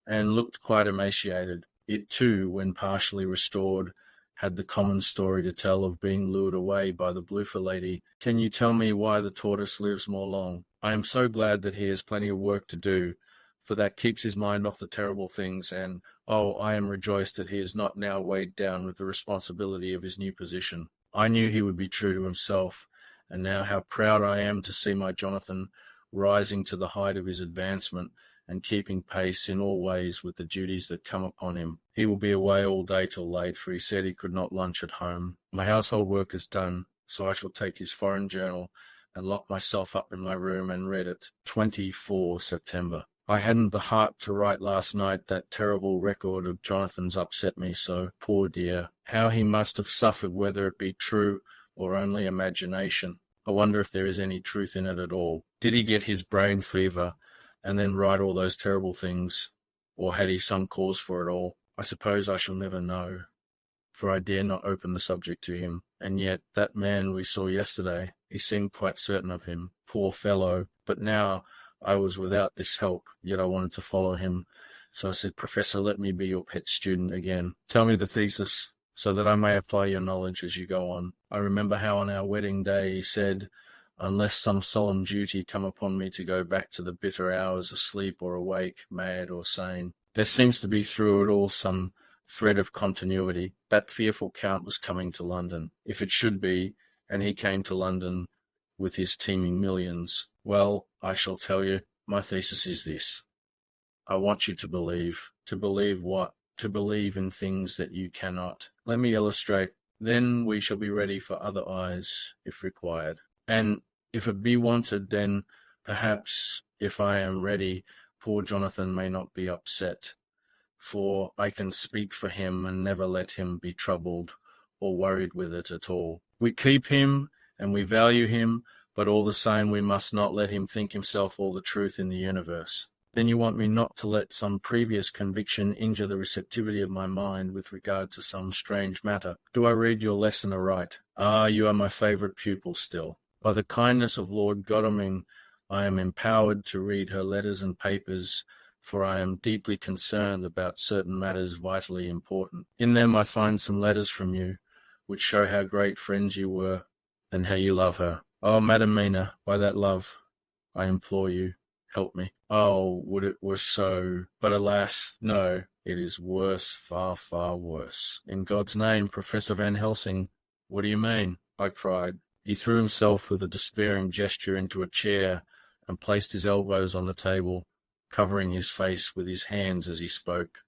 A: and looked quite emaciated. It too, when partially restored, had the common story to tell of being lured away by the bloofer lady. Can you tell me why the tortoise lives more long? I am so glad that he has plenty of work to do, for that keeps his mind off the terrible things, and, oh, I am rejoiced that he is not now weighed down with the responsibility of his new position. I knew he would be true to himself, and now how proud I am to see my Jonathan rising to the height of his advancement, and keeping pace in all ways with the duties that come upon him. He will be away all day till late, for he said he could not lunch at home. My household work is done, so I shall take his foreign journal and lock myself up in my room and read it. 24 September. I hadn't the heart to write last night. That terrible record of Jonathan's upset me so. Poor dear. How he must have suffered, whether it be true or only imagination. I wonder if there is any truth in it at all. Did he get his brain fever and then write all those terrible things, or had he some cause for it all? I suppose I shall never know, for I dare not open the subject to him. And yet that man we saw yesterday, he seemed quite certain of him. Poor fellow. But now I was without this help, yet I wanted to follow him. So I said, "Professor, let me be your pet student again. Tell me the thesis, so that I may apply your knowledge as you go on." I remember how on our wedding day he said, "Unless some solemn duty come upon me to go back to the bitter hours, asleep or awake, mad or sane." There seems to be through it all some thread of continuity. That fearful Count was coming to London, if it should be, and he came to London with his teeming millions. Well, I shall tell you, my thesis is this. I want you to believe. To believe what? To believe in things that you cannot. Let me illustrate. Then we shall be ready for other eyes, if required. And if it be wanted, then perhaps, if I am ready, poor Jonathan may not be upset, for I can speak for him and never let him be troubled or worried with it at all. We keep him and we value him, but all the same we must not let him think himself all the truth in the universe. Then you want me not to let some previous conviction injure the receptivity of my mind with regard to some strange matter. Do I read your lesson aright? Ah, you are my favourite pupil still. By the kindness of Lord Godalming, I am empowered to read her letters and papers, for I am deeply concerned about certain matters vitally important. In them I find some letters from you, which show how great friends you were, and how you love her. Oh, Madam Mina, by that love, I implore you, help me. Oh, would it were so! But alas, no, it is worse, far, far worse. In God's name, Professor Van Helsing, what do you mean? I cried. He threw himself with a despairing gesture into a chair and placed his elbows on the table, covering his face with his hands as he spoke.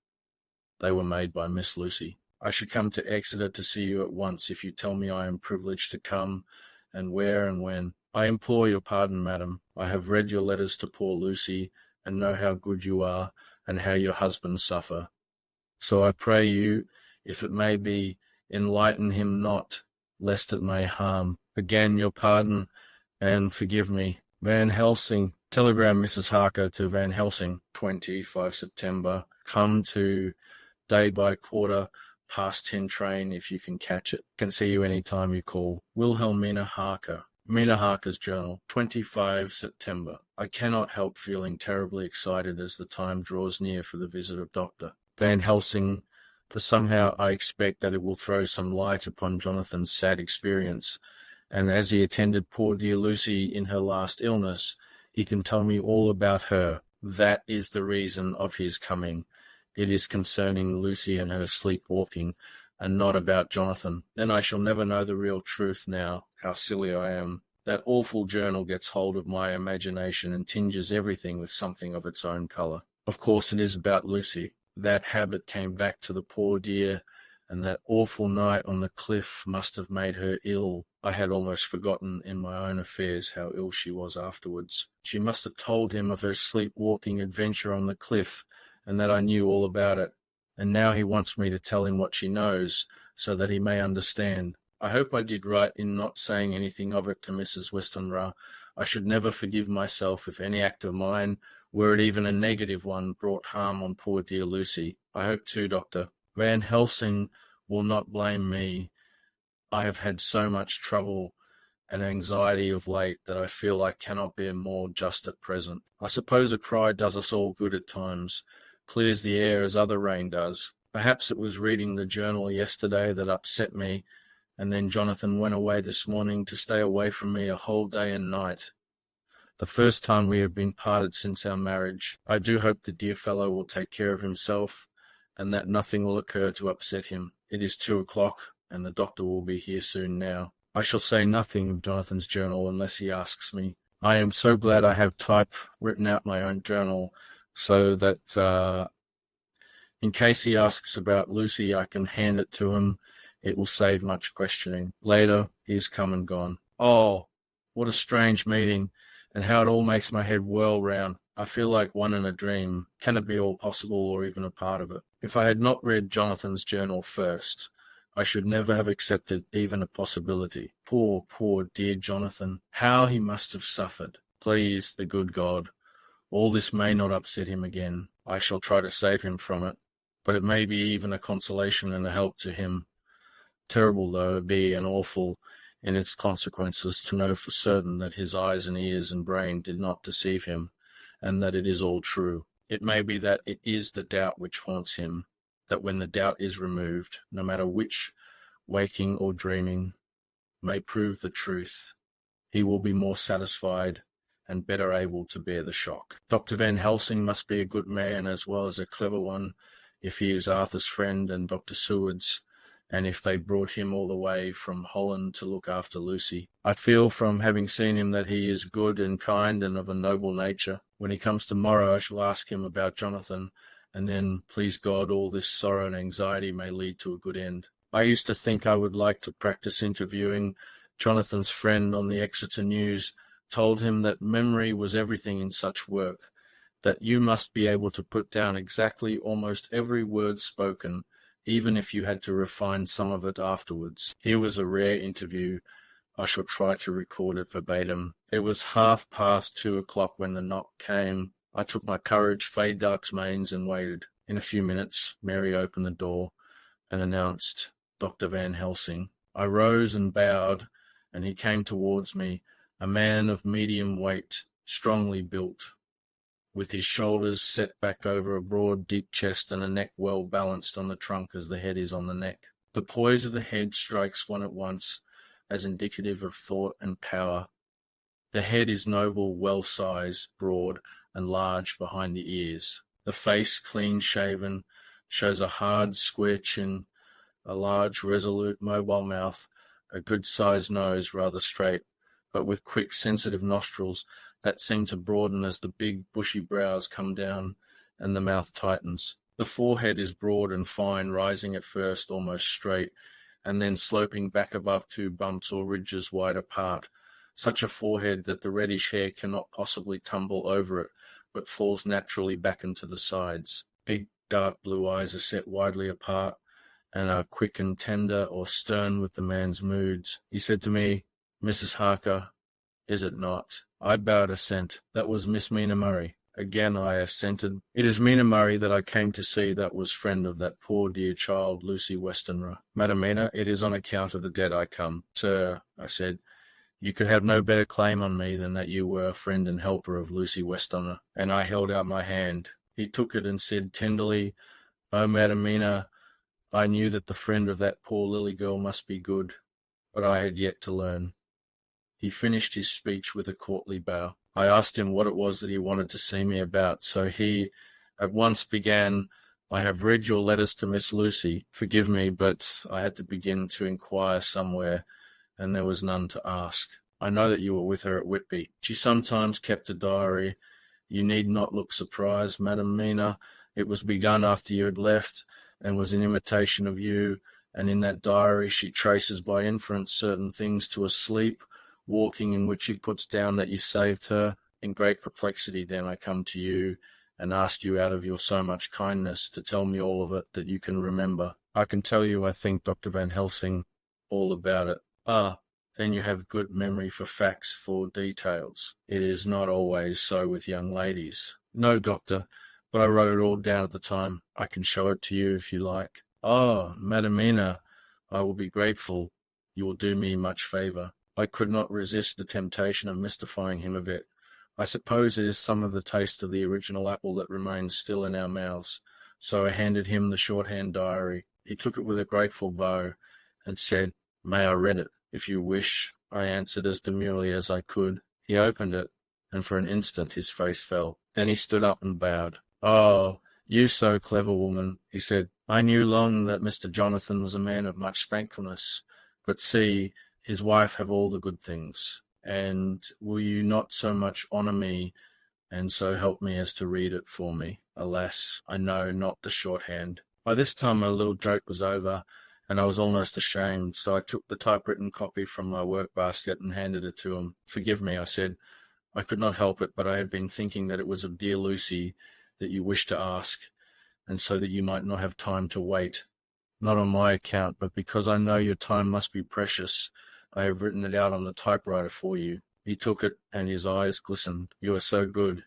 A: They were made by Miss Lucy. I should come to Exeter to see you at once if you tell me I am privileged to come, and where and when. I implore your pardon, madam. I have read your letters to poor Lucy, and know how good you are, and how your husband suffer. So I pray you, if it may be, enlighten him not, lest it may harm. Again your pardon, and forgive me. Van Helsing. Telegram Mrs. Harker to Van Helsing, 25 September. Come to day by quarter, past 10 train if you can catch it. Can see you anytime you call. Wilhelmina Harker. Mina Harker's journal, 25 September. I cannot help feeling terribly excited as the time draws near for the visit of Dr. Van Helsing, for somehow I expect that it will throw some light upon Jonathan's sad experience, and as he attended poor dear Lucy in her last illness, he can tell me all about her. That is the reason of his coming. It is concerning Lucy and her sleepwalking, and not about Jonathan. Then I shall never know the real truth now. How silly I am. That awful journal gets hold of my imagination and tinges everything with something of its own colour. Of course it is about Lucy. That habit came back to the poor dear, and that awful night on the cliff must have made her ill. I had almost forgotten in my own affairs how ill she was afterwards. She must have told him of her sleepwalking adventure on the cliff, and that I knew all about it. And now he wants me to tell him what she knows, so that he may understand. I hope I did right in not saying anything of it to Mrs. Westenra. I should never forgive myself if any act of mine, were it even a negative one, brought harm on poor dear Lucy. I hope too, Doctor. Van Helsing will not blame me. I have had so much trouble and anxiety of late that I feel I cannot bear more just at present. I suppose a cry does us all good at times, clears the air as other rain does. Perhaps it was reading the journal yesterday that upset me, and then Jonathan went away this morning to stay away from me a whole day and night. The first time we have been parted since our marriage. I do hope the dear fellow will take care of himself, and that nothing will occur to upset him. It is 2 o'clock, and the doctor will be here soon now. I shall say nothing of Jonathan's journal unless he asks me. I am so glad I have written out my own journal, so that in case he asks about Lucy, I can hand it to him. It will save much questioning. Later, he is come and gone. Oh, what a strange meeting, and how it all makes my head whirl round. I feel like one in a dream. Can it be all possible, or even a part of it? If I had not read Jonathan's journal first, I should never have accepted even a possibility. Poor, poor dear Jonathan. How he must have suffered. Please, the good God, all this may not upset him again. I shall try to save him from it, but it may be even a consolation and a help to him. Terrible though it be, and awful in its consequences, to know for certain that his eyes and ears and brain did not deceive him, and that it is all true. It may be that it is the doubt which haunts him, that when the doubt is removed, no matter which, waking or dreaming, may prove the truth, he will be more satisfied and better able to bear the shock. Dr. Van Helsing must be a good man as well as a clever one, if he is Arthur's friend and Dr. Seward's, and if they brought him all the way from Holland to look after Lucy. I feel from having seen him that he is good and kind and of a noble nature. When he comes tomorrow, I shall ask him about Jonathan, and then, please God, all this sorrow and anxiety may lead to a good end. I used to think I would like to practice interviewing. Jonathan's friend on the Exeter News told him that memory was everything in such work, that you must be able to put down exactly almost every word spoken, even if you had to refine some of it afterwards. Here was a rare interview. I shall try to record it verbatim. It was 2:30 when the knock came. I took my courage, fade Dark's mains, and waited. In a few minutes, Mary opened the door and announced Dr. Van Helsing. I rose and bowed, and he came towards me, a man of medium weight, strongly built, with his shoulders set back over a broad, deep chest and a neck well balanced on the trunk as the head is on the neck. The poise of the head strikes one at once as indicative of thought and power. The head is noble, well-sized, broad, and large behind the ears. The face, clean-shaven, shows a hard, square chin, a large, resolute, mobile mouth, a good-sized nose, rather straight, but with quick, sensitive nostrils that seem to broaden as the big, bushy brows come down and the mouth tightens. The forehead is broad and fine, rising at first almost straight, and then sloping back above 2 bumps or ridges wide apart. Such a forehead that the reddish hair cannot possibly tumble over it, but falls naturally back into the sides. Big, dark blue eyes are set widely apart, and are quick and tender or stern with the man's moods. He said to me, "Mrs. Harker, is it not?" I bowed assent. That was Miss Mina Murray. Again I assented. It is Mina Murray that I came to see, that was friend of that poor dear child, Lucy Westenra. Madam Mina, it is on account of the debt I come. Sir, I said, you could have no better claim on me than that you were a friend and helper of Lucy Westenra. And I held out my hand. He took it and said tenderly, Oh, Madam Mina, I knew that the friend of that poor Lily girl must be good, but I had yet to learn. He finished his speech with a courtly bow. I asked him what it was that he wanted to see me about, so he at once began, I have read your letters to Miss Lucy. Forgive me, but I had to begin to inquire somewhere, and there was none to ask. I know that you were with her at Whitby. She sometimes kept a diary. You need not look surprised, Madam Mina. It was begun after you had left, and was an imitation of you, and in that diary she traces by inference certain things to a sleep, walking, in which she puts down that you saved her. In great perplexity then I come to you, and ask you out of your so much kindness to tell me all of it that you can remember. I can tell you, I think, Dr. Van Helsing, all about it. Ah, then you have good memory for facts, for details. It is not always so with young ladies. No, doctor, but I wrote it all down at the time. I can show it to you if you like. Oh, Madam Mina, I will be grateful. You will do me much favour. I could not resist the temptation of mystifying him a bit. I suppose it is some of the taste of the original apple that remains still in our mouths. So I handed him the shorthand diary. He took it with a grateful bow, and said, May I read it? If you wish, I answered as demurely as I could. He opened it, and for an instant his face fell. Then he stood up and bowed. Oh, you so clever woman, he said. I knew long that Mr. Jonathan was a man of much thankfulness, but see, his wife have all the good things, and will you not so much honour me, and so help me as to read it for me? Alas, I know not the shorthand. By this time my little joke was over, and I was almost ashamed, so I took the typewritten copy from my work-basket and handed it to him. Forgive me, I said. I could not help it, but I had been thinking that it was of dear Lucy that you wished to ask, and so that you might not have time to wait. Not on my account, but because I know your time must be precious, I have written it out on the typewriter for you. He took it, and his eyes glistened. You are so good,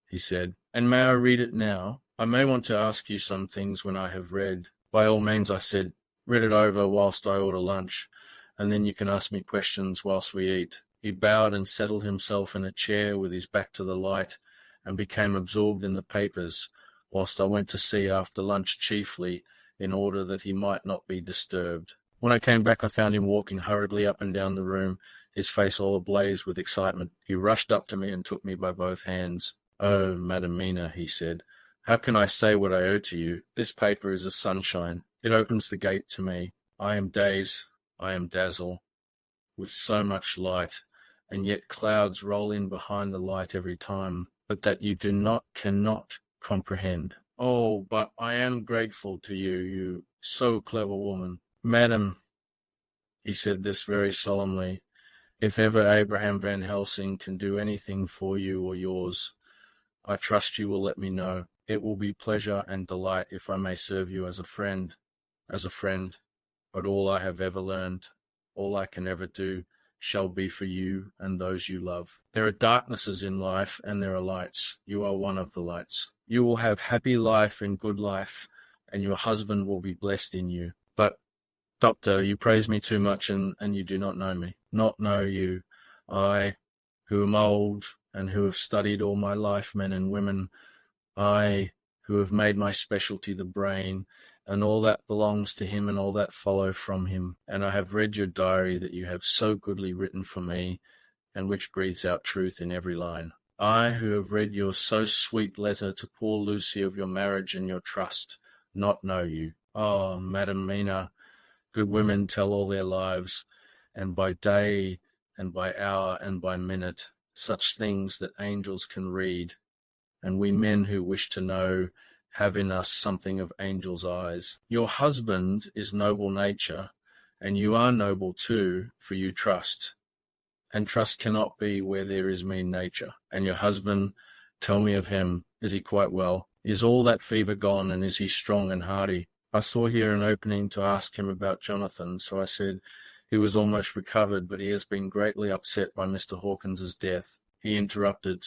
A: he said. And may I read it now? I may want to ask you some things when I have read. By all means, I said. Read it over whilst I order lunch, and then you can ask me questions whilst we eat. He bowed and settled himself in a chair with his back to the light, and became absorbed in the papers, whilst I went to see after lunch chiefly, in order that he might not be disturbed. When I came back, I found him walking hurriedly up and down the room, his face all ablaze with excitement. He rushed up to me and took me by both hands. Oh, Madam Mina, he said, how can I say what I owe to you? This paper is a sunshine. It opens the gate to me. I am dazed, I am dazzled, with so much light, and yet clouds roll in behind the light every time, but that you cannot comprehend. Oh, but I am grateful to you, you so clever woman. Madam, he said this very solemnly, if ever Abraham Van Helsing can do anything for you or yours, I trust you will let me know. It will be pleasure and delight if I may serve you as a friend, but all I have ever learned, all I can ever do, shall be for you and those you love. There are darknesses in life, and there are lights. You are one of the lights. You will have happy life and good life, and your husband will be blessed in you. But, Doctor, you praise me too much, and you do not know me. Not know you. I, who am old, and who have studied all my life men and women, I, who have made my specialty the brain, and all that belongs to him and all that follow from him. And I have read your diary that you have so goodly written for me, and which breathes out truth in every line. I, who have read your so sweet letter to poor Lucy of your marriage and your trust, not know you. Oh, Madam Mina, good women tell all their lives, and by day and by hour and by minute, such things that angels can read, and we men who wish to know have in us something of angels' eyes. Your husband is noble nature, and you are noble too, for you trust. And trust cannot be where there is mean nature. And your husband, tell me of him. Is he quite well? Is all that fever gone, and is he strong and hearty? I saw here an opening to ask him about Jonathan, so I said he was almost recovered, but he has been greatly upset by Mr. Hawkins's death. He interrupted.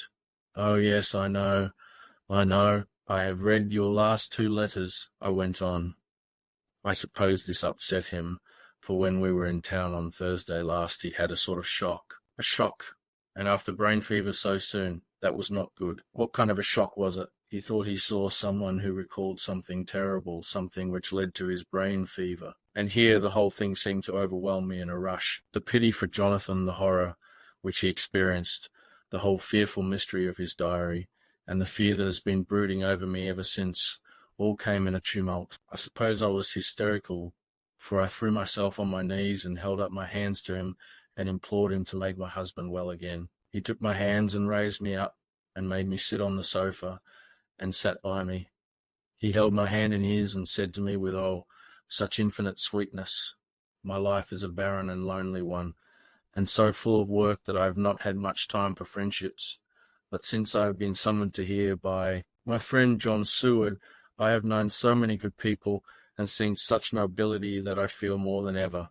A: Oh, yes, I know. I know. I have read your last 2 letters, I went on. I suppose this upset him, for when we were in town on Thursday last he had a sort of shock. A shock. And after brain fever so soon, that was not good. What kind of a shock was it? He thought he saw someone who recalled something terrible, something which led to his brain fever. And here the whole thing seemed to overwhelm me in a rush. The pity for Jonathan, the horror which he experienced, the whole fearful mystery of his diary, and the fear that has been brooding over me ever since, all came in a tumult. I suppose I was hysterical, for I threw myself on my knees and held up my hands to him and implored him to make my husband well again. He took my hands and raised me up and made me sit on the sofa and sat by me. He held my hand in his and said to me with, oh, such infinite sweetness, my life is a barren and lonely one, and so full of work that I have not had much time for friendships. But since I have been summoned to here by my friend John Seward, I have known so many good people and seen such nobility that I feel more than ever.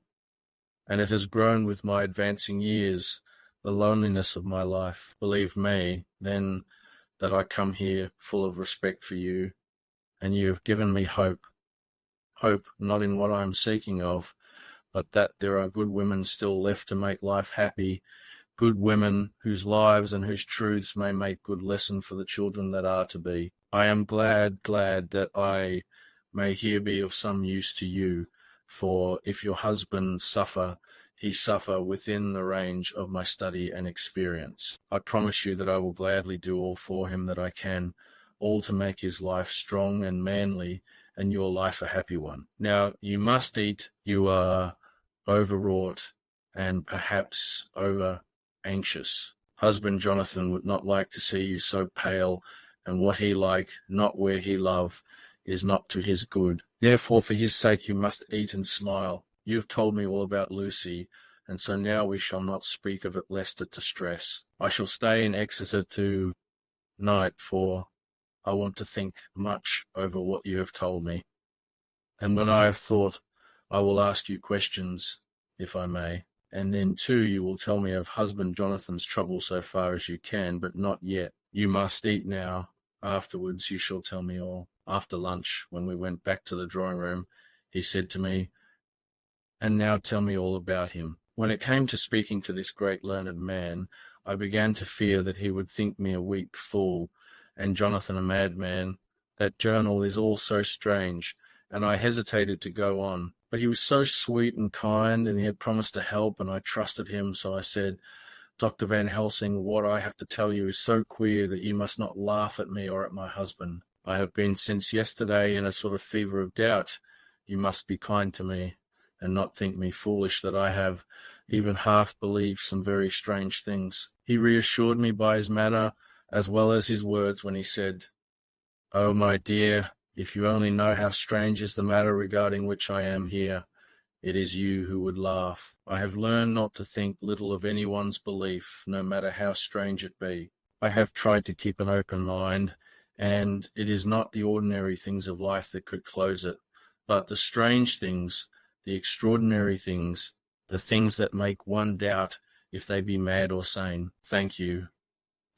A: And it has grown with my advancing years, the loneliness of my life. Believe me, then, that I come here full of respect for you, and you have given me hope. Hope not in what I am seeking of, but that there are good women still left to make life happy, good women whose lives and whose truths may make good lesson for the children that are to be. I am glad that I may here be of some use to you, for if your husband suffer, he suffer within the range of my study and experience. I promise you that I will gladly do all for him that I can, all to make his life strong and manly, and your life a happy one. Now, you must eat. You are overwrought and perhaps over anxious. Husband Jonathan would not like to see you so pale, and what he like, not where he love, is not to his good. Therefore, for his sake, you must eat and smile. You have told me all about Lucy, and so now we shall not speak of it lest it distress. I shall stay in Exeter to-night, for I want to think much over what you have told me. And when I have thought, I will ask you questions, if I may. And then, too, you will tell me of husband Jonathan's trouble so far as you can, but not yet. You must eat now. Afterwards you shall tell me all. After lunch, when we went back to the drawing-room, he said to me, and now tell me all about him. When it came to speaking to this great learned man, I began to fear that he would think me a weak fool, and Jonathan a madman. That journal is all so strange, and I hesitated to go on. But he was so sweet and kind, and he had promised to help, and I trusted him, so I said, Dr. Van Helsing, what I have to tell you is so queer that you must not laugh at me or at my husband. I have been since yesterday in a sort of fever of doubt. You must be kind to me, and not think me foolish that I have even half believed some very strange things. He reassured me by his manner, as well as his words, when he said, Oh, my dear, if you only know how strange is the matter regarding which I am here, it is you who would laugh. I have learned not to think little of anyone's belief, no matter how strange it be. I have tried to keep an open mind, and it is not the ordinary things of life that could close it, but the strange things, the extraordinary things, the things that make one doubt if they be mad or sane. Thank you,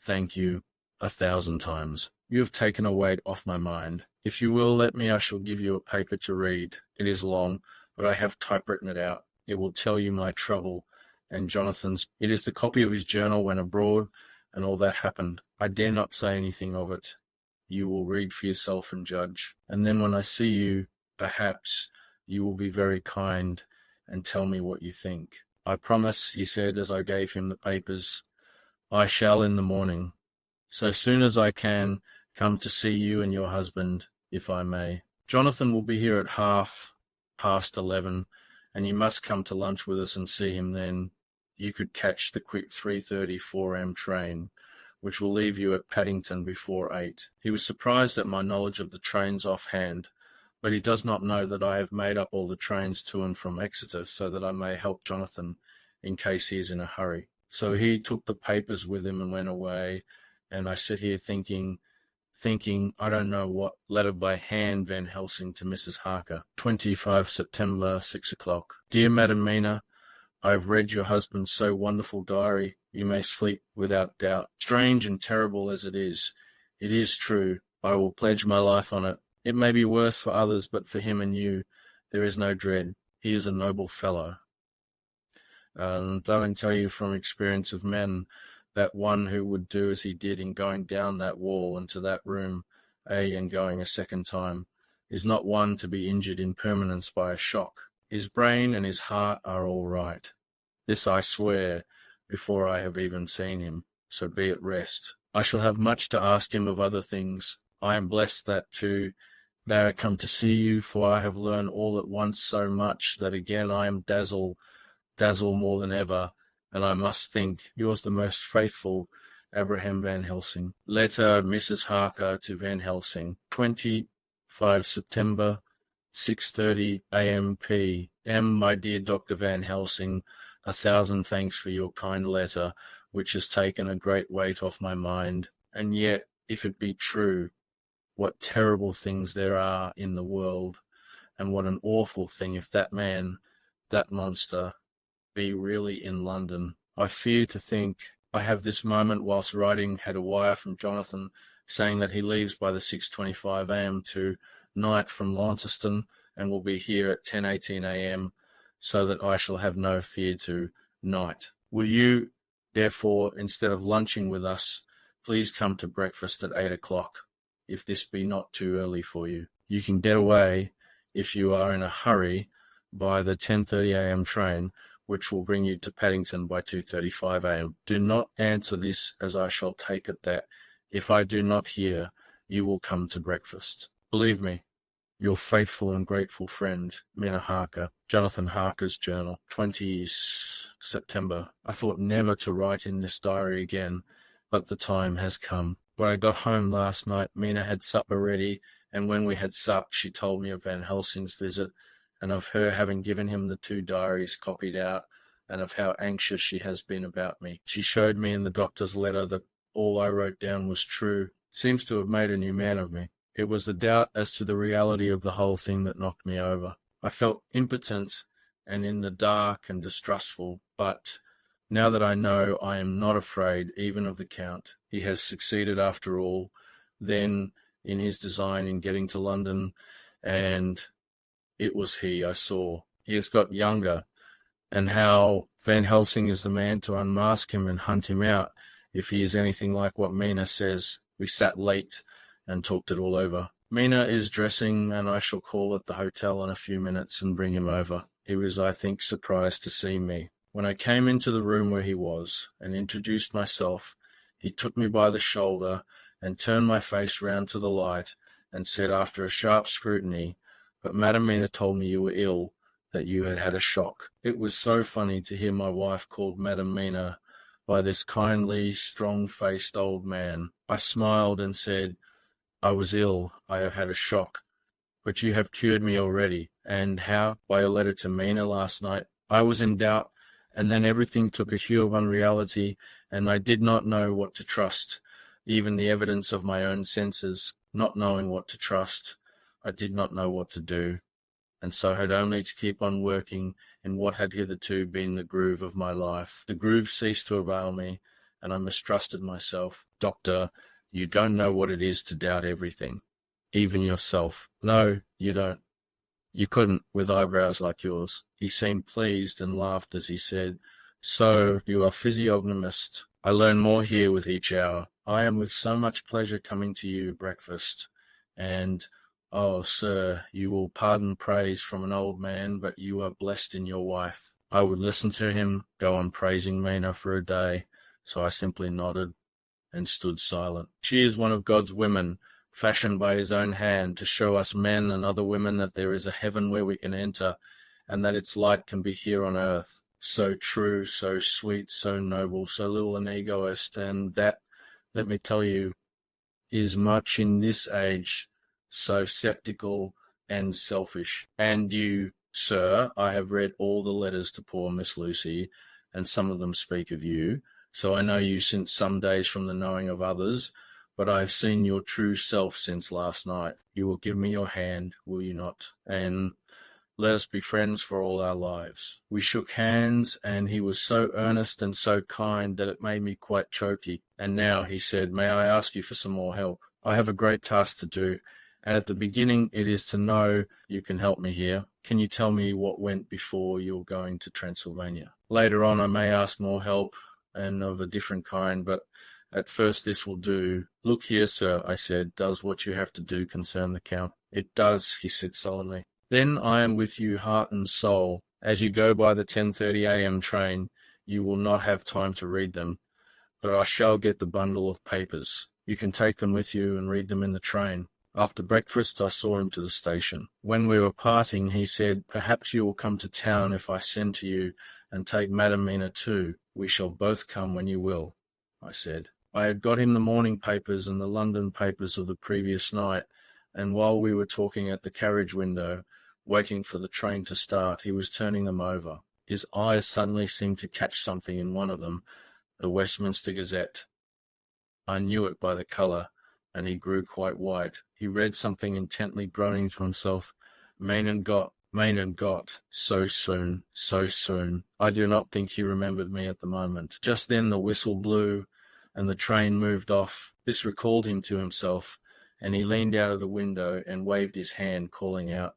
A: 1,000 times. You have taken a weight off my mind. If you will let me, I shall give you a paper to read. It is long, but I have typewritten it out. It will tell you my trouble and Jonathan's. It is the copy of his journal when abroad, and all that happened. I dare not say anything of it. You will read for yourself and judge. And then when I see you, perhaps you will be very kind and tell me what you think. I promise, he said as I gave him the papers. I shall in the morning, so soon as I can, come to see you and your husband, if I may. Jonathan will be here at 11:30, and you must come to lunch with us and see him then. You could catch the quick 3:30 4am train, which will leave you at Paddington before 8. He was surprised at my knowledge of the trains offhand, but he does not know that I have made up all the trains to and from Exeter so that I may help Jonathan in case he is in a hurry. So he took the papers with him and went away, and I sit here thinking, I don't know what, letter by hand, Van Helsing to Mrs. Harker, 25 September, 6 o'clock. Dear Madam Mina, I have read your husband's so wonderful diary. You may sleep without doubt. Strange and terrible as it is true. I will pledge my life on it. It may be worse for others, but for him and you, there is no dread. He is a noble fellow. And I can tell you from experience of men that one who would do as he did in going down that wall into that room, and going a second time, is not one to be injured in permanence by a shock. His brain and his heart are all right. This I swear before I have even seen him, so be at rest. I shall have much to ask him of other things. I am blessed that too they are come to see you, for I have learned all at once so much that again I am dazzle more than ever, and I must think yours the most faithful, Abraham Van Helsing. Letter Mrs. Harker to Van Helsing, 25 September, 6:30 a.m. p.m. My dear Dr. Van Helsing, 1,000 thanks for your kind letter, which has taken a great weight off my mind. And yet, if it be true, what terrible things there are in the world, and what an awful thing if that man, that monster, be really in London. I fear to think I have this moment whilst writing had a wire from Jonathan saying that he leaves by the 6:25 a.m. to night from Launceston and will be here at 10:18 a.m. so that I shall have no fear to night. Will you, therefore, instead of lunching with us, please come to breakfast at 8 o'clock, if this be not too early for you. You can get away, if you are in a hurry, by the 10:30 a.m. train, which will bring you to Paddington by 2:35 a.m. Do not answer this, as I shall take it that, if I do not hear, you will come to breakfast. Believe me, your faithful and grateful friend, Mina Harker. Jonathan Harker's journal, 20 September. I thought never to write in this diary again, but the time has come. When I got home last night, Mina had supper ready, and when we had supped, she told me of Van Helsing's visit, and of her having given him the 2 diaries copied out, and of how anxious she has been about me. She showed me in the doctor's letter that all I wrote down was true. Seems to have made a new man of me. It was the doubt as to the reality of the whole thing that knocked me over. I felt impotent and in the dark and distrustful, but now that I know, I am not afraid even of the Count. He has succeeded after all, then in his design in getting to London, and it was he I saw. He has got younger, and how Van Helsing is the man to unmask him and hunt him out if he is anything like what Mina says. We sat late and talked it all over. Mina is dressing, and I shall call at the hotel in a few minutes and bring him over. He was, I think, surprised to see me. When I came into the room where he was and introduced myself, he took me by the shoulder and turned my face round to the light and said after a sharp scrutiny, "But Madam Mina told me you were ill, that you had had a shock." It was so funny to hear my wife called Madam Mina by this kindly, strong-faced old man. I smiled and said, "I was ill, I have had a shock, but you have cured me already." "And how?" "By a letter to Mina last night." I was in doubt, and then everything took a hue of unreality, and I did not know what to trust, even the evidence of my own senses. Not knowing what to trust, I did not know what to do, and so had only to keep on working in what had hitherto been the groove of my life. The groove ceased to avail me, and I mistrusted myself. "Doctor, you don't know what it is to doubt everything, even yourself." "No, you don't. You couldn't, with eyebrows like yours." He seemed pleased and laughed as he said, "So you are physiognomist. I learn more here with each hour. I am with so much pleasure coming to you breakfast, and oh, sir, you will pardon praise from an old man, but you are blessed in your wife." I would listen to him go on praising Mina for a day, so I simply nodded and stood silent. She is one of God's women, fashioned by his own hand to show us men and other women that there is a heaven where we can enter, and that its light can be here on earth. So true, so sweet, so noble, so little an egoist, and that, let me tell you, is much in this age so sceptical and selfish. And you, sir, I have read all the letters to poor Miss Lucy, and some of them speak of you, so I know you since some days from the knowing of others, but I have seen your true self since last night. You will give me your hand, will you not? And let us be friends for all our lives. We shook hands, and he was so earnest and so kind that it made me quite choky. "And now," he said, "may I ask you for some more help?" I have a great task to do, and at the beginning it is to know you can help me here. Can you tell me what went before you're going to Transylvania? Later on I may ask more help, and of a different kind, but at first this will do. Look here, sir, I said, does what you have to do concern the Count? It does, he said solemnly. Then I am with you heart and soul. As you go by the 10:30 a.m. train, you will not have time to read them, but I shall get the bundle of papers. You can take them with you and read them in the train. After breakfast, I saw him to the station. When we were parting, he said, perhaps you will come to town if I send to you and take Madam Mina too. We shall both come when you will, I said. I had got him the morning papers and the London papers of the previous night, and while we were talking at the carriage window, waiting for the train to start, he was turning them over. His eyes suddenly seemed to catch something in one of them, the Westminster Gazette. I knew it by the colour, and he grew quite white. He read something intently, groaning to himself. Maynard got, so soon, so soon. I do not think he remembered me at the moment. Just then the whistle blew, and the train moved off. This recalled him to himself, and he leaned out of the window and waved his hand, calling out,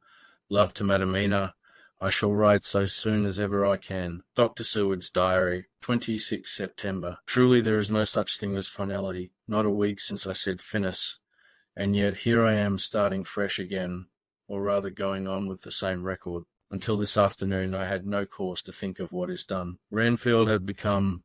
A: Love to Madam Mina. I shall write so soon as ever I can. Dr. Seward's Diary, 26 September. Truly there is no such thing as finality. Not a week since I said finis, and yet here I am starting fresh again, or rather going on with the same record. Until this afternoon I had no cause to think of what is done. Renfield had become,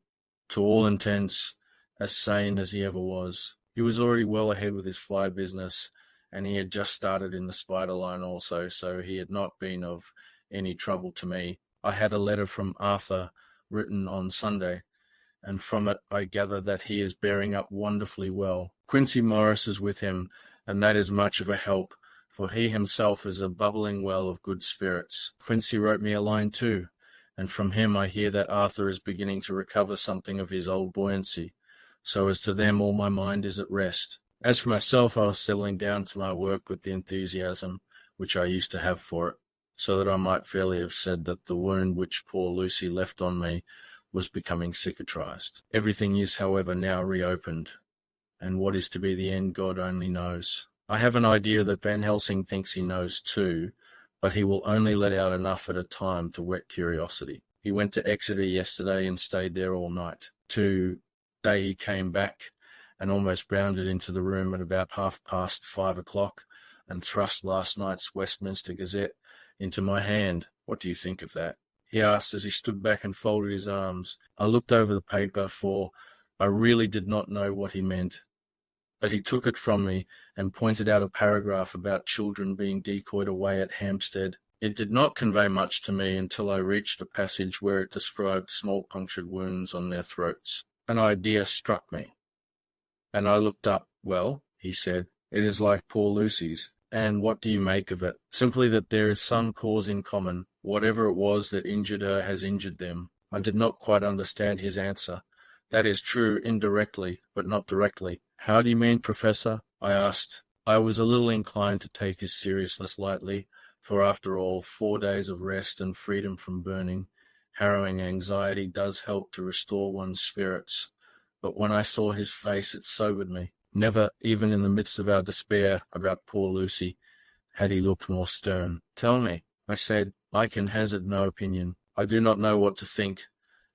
A: to all intents, as sane as he ever was. He was already well ahead with his fly business, and he had just started in the spider line also, so he had not been of any trouble to me. I had a letter from Arthur written on Sunday, and from it I gather that he is bearing up wonderfully well. Quincy Morris is with him, and that is much of a help, for he himself is a bubbling well of good spirits. Quincy wrote me a line too, and from him I hear that Arthur is beginning to recover something of his old buoyancy. So as to them, all my mind is at rest. As for myself, I was settling down to my work with the enthusiasm which I used to have for it, so that I might fairly have said that the wound which poor Lucy left on me was becoming cicatrized. Everything is, however, now reopened, and what is to be the end God only knows. I have an idea that Van Helsing thinks he knows too, but he will only let out enough at a time to whet curiosity. He went to Exeter yesterday and stayed there all night. Today he came back and almost bounded into the room at about 5:30 o'clock and thrust last night's Westminster Gazette into my hand. What do you think of that? He asked as he stood back and folded his arms. I looked over the paper, for I really did not know what he meant. But he took it from me and pointed out a paragraph about children being decoyed away at Hampstead. It did not convey much to me until I reached a passage where it described small punctured wounds on their throats. An idea struck me, and I looked up. Well, he said, it is like poor Lucy's. And what do you make of it? Simply that there is some cause in common. Whatever it was that injured her has injured them. I did not quite understand his answer. That is true indirectly, but not directly. How do you mean, Professor? I asked. I was a little inclined to take his seriousness lightly, for after all, 4 days of rest and freedom from burning, harrowing anxiety does help to restore one's spirits. But when I saw his face, it sobered me. Never, even in the midst of our despair about poor Lucy, had he looked more stern. Tell me, I said. I can hazard no opinion. I do not know what to think,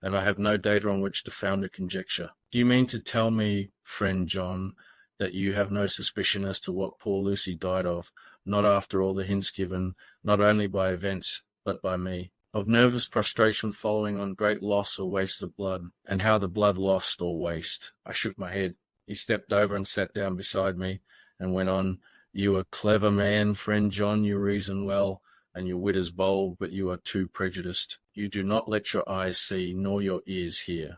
A: and I have no data on which to found a conjecture. Do you mean to tell me, friend John, that you have no suspicion as to what poor Lucy died of, not after all the hints given, not only by events, but by me? Of nervous prostration following on great loss or waste of blood, and how the blood lost or waste? I shook my head. He stepped over and sat down beside me, and went on, You a clever man, friend John, you reason well, and your wit is bold, but you are too prejudiced. You do not let your eyes see, nor your ears hear,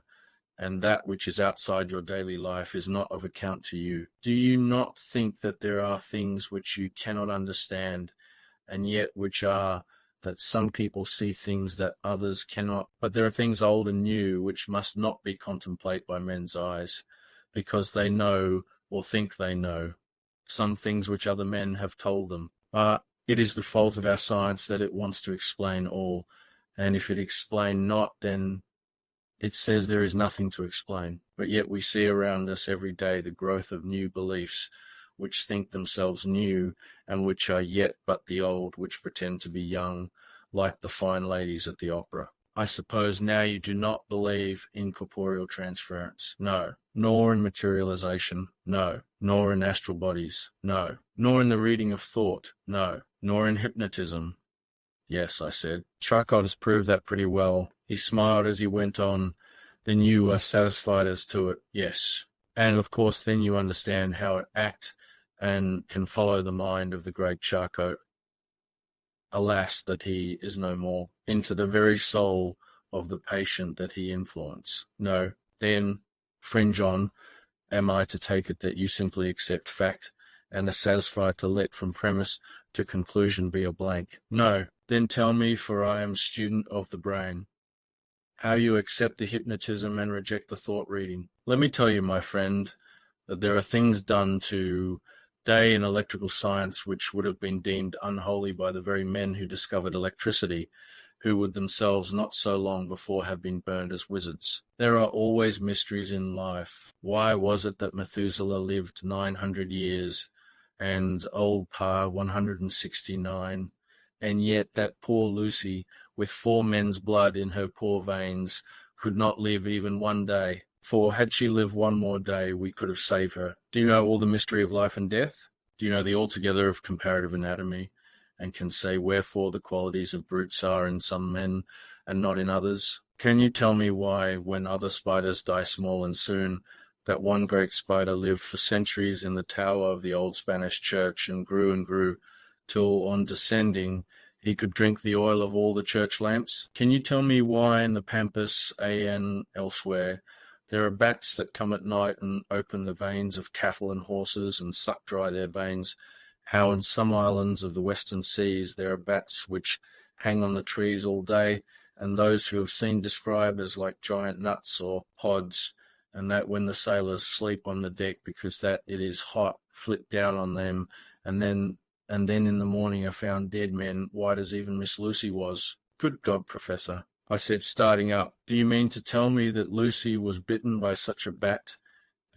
A: and that which is outside your daily life is not of account to you. Do you not think that there are things which you cannot understand, and yet which are, that some people see things that others cannot? But there are things old and new which must not be contemplated by men's eyes, because they know or think they know some things which other men have told them. But it is the fault of our science that it wants to explain all, and if it explain not, then it says there is nothing to explain. But yet we see around us every day the growth of new beliefs, which think themselves new, and which are yet but the old, which pretend to be young, like the fine ladies at the opera. I suppose now you do not believe in corporeal transference? No. Nor in materialization? No. Nor in astral bodies? No. Nor in the reading of thought? No. Nor in hypnotism? Yes, I said. Charcot has proved that pretty well. He smiled as he went on. Then you are satisfied as to it? Yes. And of course then you understand how it acts and can follow the mind of the great Charcot. Alas, that he is no more, into the very soul of the patient that he influenced. No, then, fringe on, am I to take it that you simply accept fact, and are satisfied to let from premise to conclusion be a blank? No, then tell me, for I am student of the brain, how you accept the hypnotism and reject the thought reading. Let me tell you, my friend, that there are things done to day in electrical science which would have been deemed unholy by the very men who discovered electricity, who would themselves not so long before have been burned as wizards. There are always mysteries in life. Why was it that Methuselah lived 900 years and old Pa 169, and yet that poor Lucy, with 4 men's blood in her poor veins, could not live even one day? For had she lived one more day, we could have saved her. Do you know all the mystery of life and death? Do you know the altogether of comparative anatomy, and can say wherefore the qualities of brutes are in some men and not in others? Can you tell me why, when other spiders die small and soon, that one great spider lived for centuries in the tower of the old Spanish church and grew, till on descending he could drink the oil of all the church lamps? Can you tell me why in the Pampas and elsewhere there are bats that come at night and open the veins of cattle and horses and suck dry their veins? How in some islands of the western seas there are bats which hang on the trees all day, and those who have seen described as like giant nuts or pods, and that when the sailors sleep on the deck because that it is hot, flit down on them, and then in the morning are found dead men, white as even Miss Lucy was. Good God, Professor, I said, starting up, do you mean to tell me that Lucy was bitten by such a bat,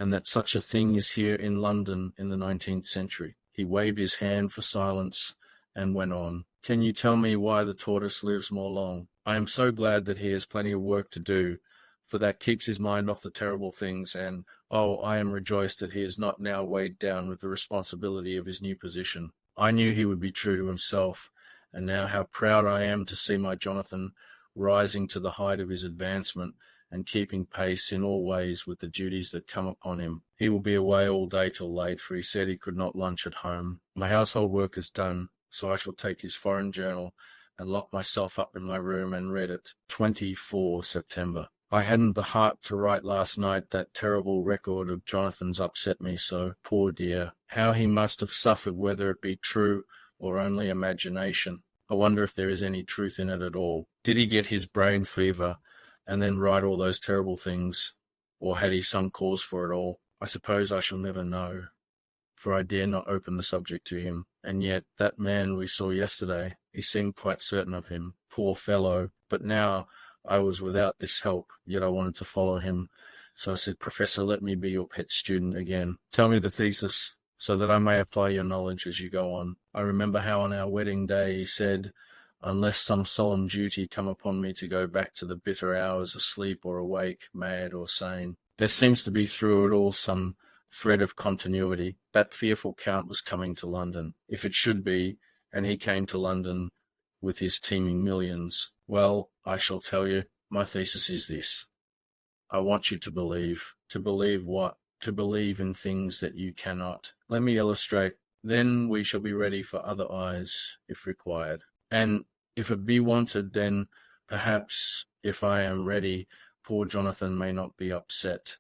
A: and that such a thing is here in London in the 19th century? He waved his hand for silence and went on. Can you tell me why the tortoise lives more long? I am so glad that he has plenty of work to do, for that keeps his mind off the terrible things, and, oh, I am rejoiced that he is not now weighed down with the responsibility of his new position. I knew he would be true to himself, and now how proud I am to see my Jonathan rising to the height of his advancement and keeping pace in all ways with the duties that come upon him. He will be away all day till late, for he said he could not lunch at home. My household work is done, so I shall take his foreign journal and lock myself up in my room and read it. 24 September. I hadn't the heart to write last night. That terrible record of Jonathan's upset me so. Poor dear. How he must have suffered, whether it be true or only imagination. I wonder if there is any truth in it at all. Did he get his brain fever and then write all those terrible things? Or had he some cause for it all? I suppose I shall never know, for I dare not open the subject to him. And yet that man we saw yesterday, he seemed quite certain of him. Poor fellow. But now I was without this help, yet I wanted to follow him. So I said, Professor, let me be your pet student again. Tell me the thesis, so that I may apply your knowledge as you go on. I remember how on our wedding day he said, unless some solemn duty come upon me to go back to the bitter hours asleep or awake, mad or sane. There seems to be through it all some thread of continuity. That fearful Count was coming to London, if it should be, and he came to London with his teeming millions. Well, I shall tell you, my thesis is this. I want you to believe. To believe what? To believe in things that you cannot. Let me illustrate. Then we shall be ready for other eyes, if required. And if it be wanted, then perhaps, if I am ready, poor Jonathan may not be upset,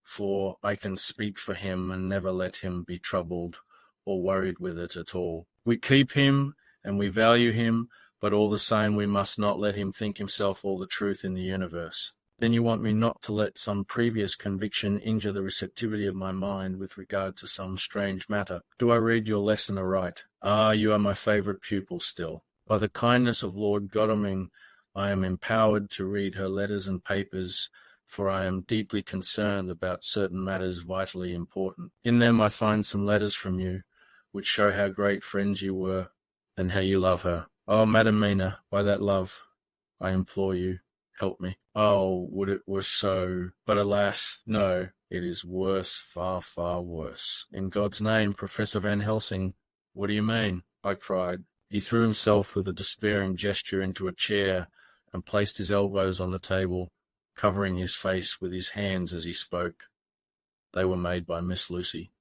A: for I can speak for him and never let him be troubled or worried with it at all. We keep him and we value him, but all the same we must not let him think himself all the truth in the universe. Then you want me not to let some previous conviction injure the receptivity of my mind with regard to some strange matter. Do I read your lesson aright? Ah, you are my favourite pupil still. By the kindness of Lord Godalming, I am empowered to read her letters and papers for I am deeply concerned about certain matters vitally important. In them I find some letters from you, which show how great friends you were, and how you love her. Oh, Madam Mina, by that love, I implore you, help me. Oh, would it were so! But alas, no, it is worse, far, far worse. In God's name, Professor Van Helsing, what do you mean? I cried. He threw himself with a despairing gesture into a chair and placed his elbows on the table, covering his face with his hands as he spoke. They were made by Miss Lucy.